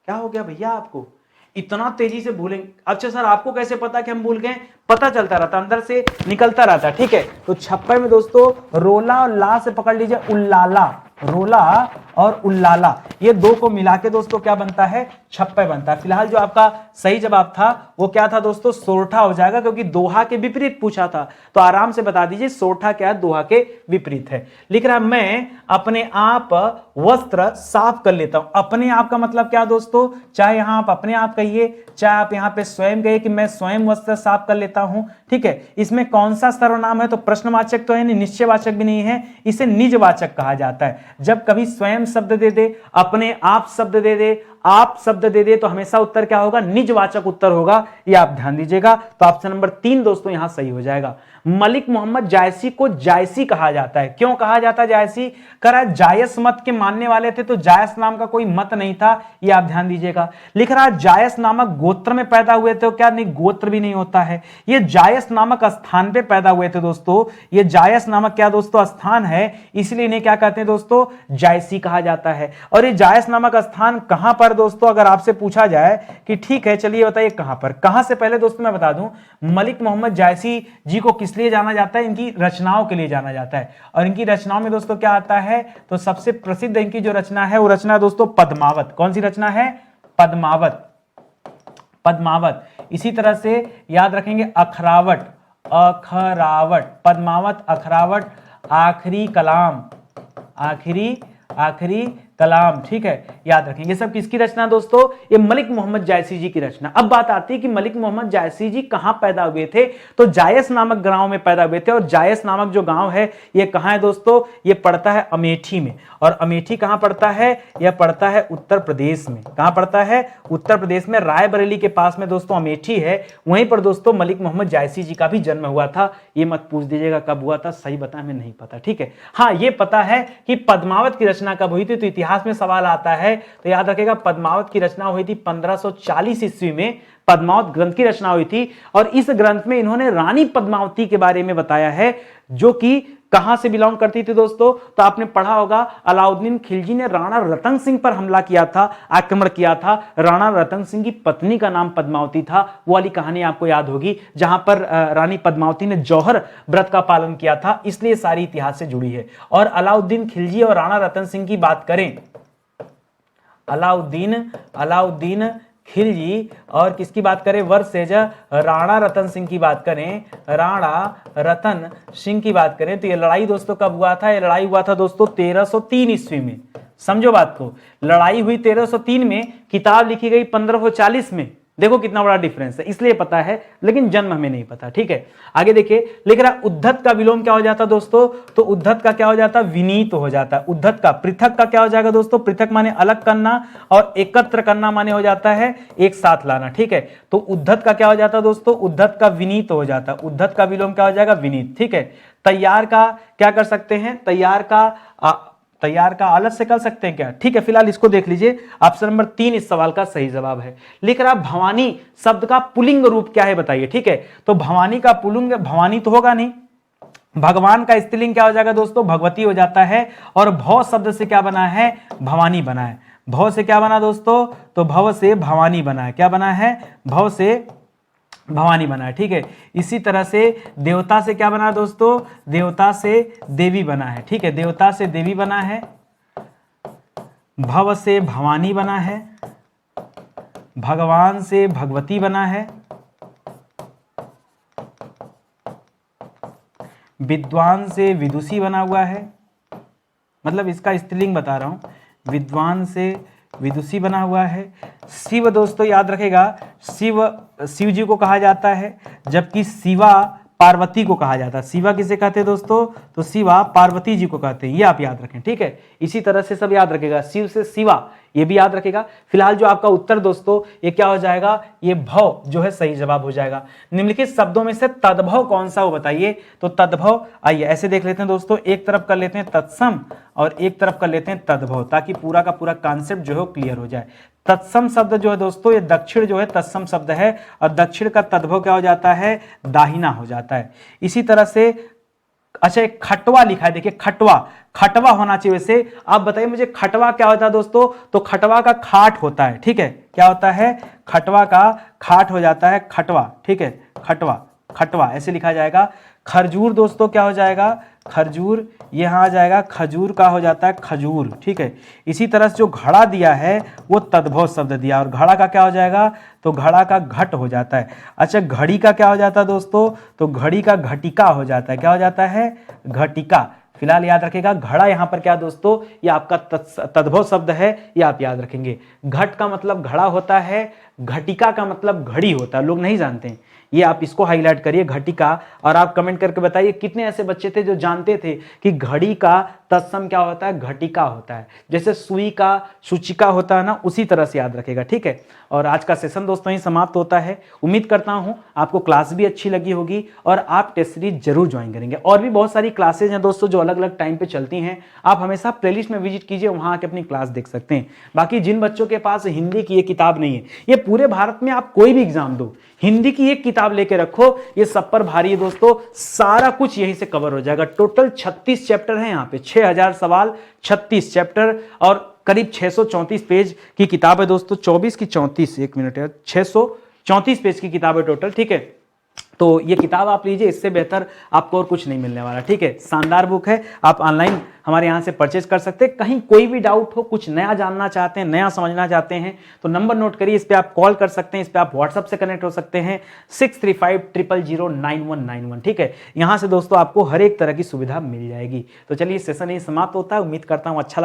क्या हो गया भैया आपको? इतना तेजी से भूलेंगे? अच्छा सर आपको कैसे पता कि हम भूल गए? पता चलता रहता, अंदर से निकलता रहता, ठीक है। तो छप्पई में दोस्तों रोला और ला से पकड़ लीजिए उल्लाला, रोला और उल्लाला, ये दो को मिला के दोस्तों क्या बनता है? छप्पई बनता है। फिलहाल जो आपका सही जवाब था वो क्या था दोस्तों? सोरठा हो जाएगा, क्योंकि दोहा के विपरीत पूछा था। तो आराम से बता दीजिए सोरठा क्या है, दोहा के विपरीत है। लिख रहा है मैं अपने आप वस्त्र साफ कर लेता हूं। अपने आप का मतलब क्या दोस्तों? चाहे यहां आप अपने आप कहिए, चाहे आप यहां पे स्वयं कहिए कि मैं स्वयं वस्त्र साफ कर लेता हूं, ठीक है। इसमें कौन सा सर्वनाम है? तो प्रश्नवाचक तो है नहीं, निश्चयवाचक भी नहीं है, इसे निजवाचक कहा जाता है। जब कभी स्वयं शब्द दे दे, अपने आप शब्द दे दे, आप शब्द दे दे तो हमेशा उत्तर क्या होगा, निजवाचक उत्तर होगा, ये आप ध्यान दीजिएगा। तो ऑप्शन नंबर 3 दोस्तों यहां सही हो जाएगा। मलिक मोहम्मद जायसी को जायसी कहा जाता है, क्यों कहा जाता है जायसी, करा जायस मत के मानने वाले थे, तो जायस नाम का कोई मत नहीं था, ये आप ध्यान दीजिएगा। लिख रहा जायस नामक गोत्र में पैदा हुए थे, तो क्या नहीं, गोत्र भी नहीं होता है, ये जायस नामक स्थान पे पैदा हुए थे दोस्तों, ये जायस नामक क्या दोस्तों स्थान है, इसलिए इन्हें क्या कहते हैं दोस्तों, जायसी कहा जाता है। और ये जायस नामक स्थान कहां पर दोस्तों, अगर आपसे पूछा जाए कि ठीक है चलिए बताइए कहां पर, कहां से पहले दोस्तों मैं बता दूं, मलिक मोहम्मद जायसी जी को किस लिए जाना जाता है, इनकी रचनाओं के लिए जाना जाता है। और इनकी रचनाओं में दोस्तों क्या आता है, तो सबसे प्रसिद्ध इनकी जो रचना है वो रचना दोस्तों पद्मावत। कौन सी रचना है, पद्मावत, पद्मावत। इसी तरह से याद रखेंगे अखरावट, अखरावट, पद्मावत, अखरावट, आखिरी कलाम, आखिरी कलाम, ठीक है, याद रखेंगे। ये सब किसकी रचना दोस्तों, ये मलिक मोहम्मद जायसी जी की रचना। अब बात आती है कि मलिक मोहम्मद जायसी जी कहां पैदा हुए थे, तो जायस नामक गांव में पैदा हुए थे। और जायस नामक जो गांव है ये कहां है दोस्तों, ये पड़ता है अमेठी में। और अमेठी कहां पड़ता है, यह पड़ता है उत्तर प्रदेश में। कहां पड़ता है, उत्तर प्रदेश में, रायबरेली के पास में दोस्तों अमेठी है, वहीं पर दोस्तों मलिक मोहम्मद जायसी जी का भी जन्म हुआ था। ये मत पूछ दीजिएगा कब हुआ था, सही बताया मैं नहीं पता, ठीक है। हाँ ये पता है कि पद्मावत की रचना कब हुई थी, तो इतिहास में सवाल आता है तो याद रखेगा पद्मावत की रचना हुई थी 1540 ईस्वी में, पद्मावत ग्रंथ की रचना हुई थी। और इस ग्रंथ में इन्होंने रानी पद्मावती के बारे में बताया है, जो कि कहां से बिलोंग करती थी दोस्तों, तो आपने पढ़ा होगा अलाउद्दीन खिलजी ने राणा रतन सिंह पर हमला किया था, आक्रमण किया था, राणा रतन सिंह की पत्नी का नाम पद्मावती था, वो वाली कहानी आपको याद होगी, जहां पर रानी पद्मावती ने जौहर व्रत का पालन किया था, इसलिए सारी इतिहास से जुड़ी है। और अलाउद्दीन खिलजी और राणा रतन सिंह की बात करें, अलाउद्दीन खिलजी और किसकी बात करें, वर्सेज राणा रतन सिंह की बात करें, राणा रतन सिंह की बात करें, तो ये लड़ाई दोस्तों कब हुआ था, ये लड़ाई हुआ था दोस्तों 1303 ईस्वी में। समझो बात को, लड़ाई हुई 1303 में, किताब लिखी गई 1540 में। देखो कितना बड़ा डिफरेंस है, इसलिए पता है लेकिन जन्म हमें नहीं पता, ठीक है। आगे देखिए, लिख रहा उद्धत का विलोम क्या हो जाता दोस्तों, तो उद्धत का क्या हो जाता, विनीत हो जाता है। उद्धत का, पृथक का क्या हो जाएगा दोस्तों, पृथक माने अलग करना, और एकत्र करना माने हो जाता है एक साथ लाना, ठीक है। तो उद्धत का क्या हो जाता दोस्तों, उद्धत का विनीत हो जाता है, उद्धत का विलोम क्या हो जाएगा, विनीत, ठीक है। तैयार का क्या कर सकते हैं, तैयार का अलग से कर सकते हैं क्या, ठीक है। फिलहाल इसको देख लीजिए, ऑप्शन नंबर 3 इस सवाल का सही जवाब है। लिख रहा भवानी शब्द का पुल्लिंग रूप क्या है बताइए, ठीक है। तो भवानी का पुल्लिंग, भवानी तो होगा नहीं, भगवान का स्त्रीलिंग क्या हो जाएगा दोस्तों, भगवती हो जाता है। और भव शब्द से क्या बना है, भवानी बना है। भव से क्या बना दोस्तों, तो भव से भवानी बना है, क्या बना है, भव से भवानी बना है, ठीक है। इसी तरह से देवता से क्या बना दोस्तों, देवता से देवी बना है, ठीक है, देवता से देवी बना है। भव से भवानी बना है, भगवान से भगवती बना है, विद्वान से विदुषी बना हुआ है, मतलब इसका स्त्रीलिंग बता रहा हूं, विद्वान से विदुषी बना हुआ है। शिव दोस्तों याद रखेगा, शिव जी को कहा जाता है, जबकि शिवा पार्वती को कहा जाता है। शिवा किसे कहते हैं दोस्तों, तो शिवा पार्वती जी को कहते हैं, ये आप याद रखें, ठीक है। इसी तरह से सब याद रखेगा, शिव से शिवा, ये भी याद रखेगा। फिलहाल जो आपका उत्तर दोस्तों ये क्या हो जाएगा, ये भव जो है सही जवाब हो जाएगा। निम्नलिखित शब्दों में से तद्भव कौन सा हो बताइए, तो तद्भव, आइए ऐसे देख लेते हैं दोस्तों, एक तरफ कर लेते हैं तत्सम और एक तरफ कर लेते हैं तद्भव, ताकि पूरा का पूरा कॉन्सेप्ट जो है क्लियर हो जाए। तत्सम शब्द जो है दोस्तों, ये दक्षिण जो है तत्सम शब्द है, और दक्षिण का तद्भव क्या हो जाता है, दाहिना हो जाता है। इसी तरह से अच्छा एक खटवा लिखा है, देखिए खटवा होना चाहिए। वैसे आप बताइए मुझे खटवा क्या होता है दोस्तों, तो खटवा का खाट होता है, ठीक है। क्या होता है, खटवा का खाट हो जाता है, खटवा, ठीक है, खटवा ऐसे लिखा जाएगा। खरजूर दोस्तों क्या हो जाएगा, खरजूर, यहां आ जाएगा, खजूर का हो जाता है खजूर, ठीक है। इसी तरह से जो घड़ा दिया है वो तद्भव शब्द दिया, और घड़ा का क्या हो जाएगा, तो घड़ा का घट हो जाता है। अच्छा घड़ी का क्या हो जाता है दोस्तों, तो घड़ी का घटिका हो जाता है, क्या हो जाता है, घटिका। फिलहाल याद रखेगा, घड़ा यहां पर क्या दोस्तों, ये आपका तद्भव शब्द है, ये आप याद रखेंगे। घट का मतलब घड़ा होता है, घटिका का मतलब घड़ी होता है, लोग नहीं जानते हैं, ये आप इसको हाईलाइट करिए, घटिका। और आप कमेंट करके बताइए कितने ऐसे बच्चे थे जो जानते थे कि घड़ी का तत्सम क्या होता है, घटिका होता है। जैसे सुई का सूचिका होता है ना, उसी तरह से याद रखेगा, ठीक है। और आज का सेशन दोस्तों ही समाप्त होता है। उम्मीद करता हूं आपको क्लास भी अच्छी लगी होगी और आप टेस्ट सीरीज जरूर ज्वाइन करेंगे। और भी बहुत सारी क्लासेज हैं दोस्तों जो अलग अलग टाइम पे चलती हैं, आप हमेशा प्लेलिस्ट में विजिट कीजिए, वहां आके अपनी क्लास देख सकते हैं। बाकी जिन बच्चों के पास हिंदी की ये किताब नहीं है, ये पूरे भारत में आप कोई भी एग्जाम दो, हिंदी की एक किताब लेके रखो, ये सब पर भारी है दोस्तों, सारा कुछ यहीं से कवर हो जाएगा। टोटल 36 चैप्टर हैं यहाँ पे, 6000 सवाल, 36 चैप्टर और करीब 634 पेज की किताब है दोस्तों। 24 की 34, एक मिनट यार, 634 पेज की किताब है टोटल, ठीक है। तो ये किताब आप लीजिए, इससे बेहतर आपको और कुछ नहीं मिलने वाला, ठीक है। शानदार बुक है, आप ऑनलाइन हमारे यहाँ से परचेज कर सकते हैं। कहीं कोई भी डाउट हो, कुछ नया जानना चाहते हैं, नया समझना चाहते हैं, तो नंबर नोट करिए, इस पे आप कॉल कर सकते हैं, इस पे आप व्हाट्सएप से कनेक्ट हो सकते हैं, 6350099191, ठीक है। यहाँ से दोस्तों आपको हर एक तरह की सुविधा मिल जाएगी। तो चलिए सेशन यही समाप्त होता है। उम्मीद करता हूँ अच्छा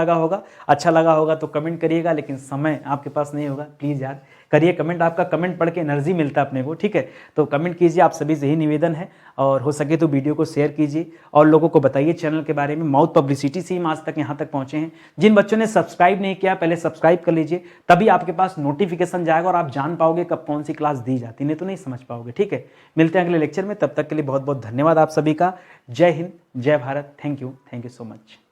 लगा होगा तो कमेंट करिएगा, लेकिन समय आपके पास नहीं होगा, प्लीज़ यार करिए कमेंट, आपका कमेंट पढ़ के एनर्जी मिलता है अपने को, ठीक है। तो कमेंट कीजिए, आप सभी से ही निवेदन है, और हो सके तो वीडियो को शेयर कीजिए और लोगों को बताइए चैनल के बारे में। माउथ पब्लिसिटी से ही हम आज तक यहाँ तक पहुँचे हैं। जिन बच्चों ने सब्सक्राइब नहीं किया, पहले सब्सक्राइब कर लीजिए, तभी आपके पास नोटिफिकेशन जाएगा और आप जान पाओगे कब कौन सी क्लास दी जाती है, नहीं तो नहीं समझ पाओगे, ठीक है। मिलते हैं अगले लेक्चर में, तब तक के लिए बहुत बहुत धन्यवाद आप सभी का। जय हिंद, जय Bharat, thank you so much.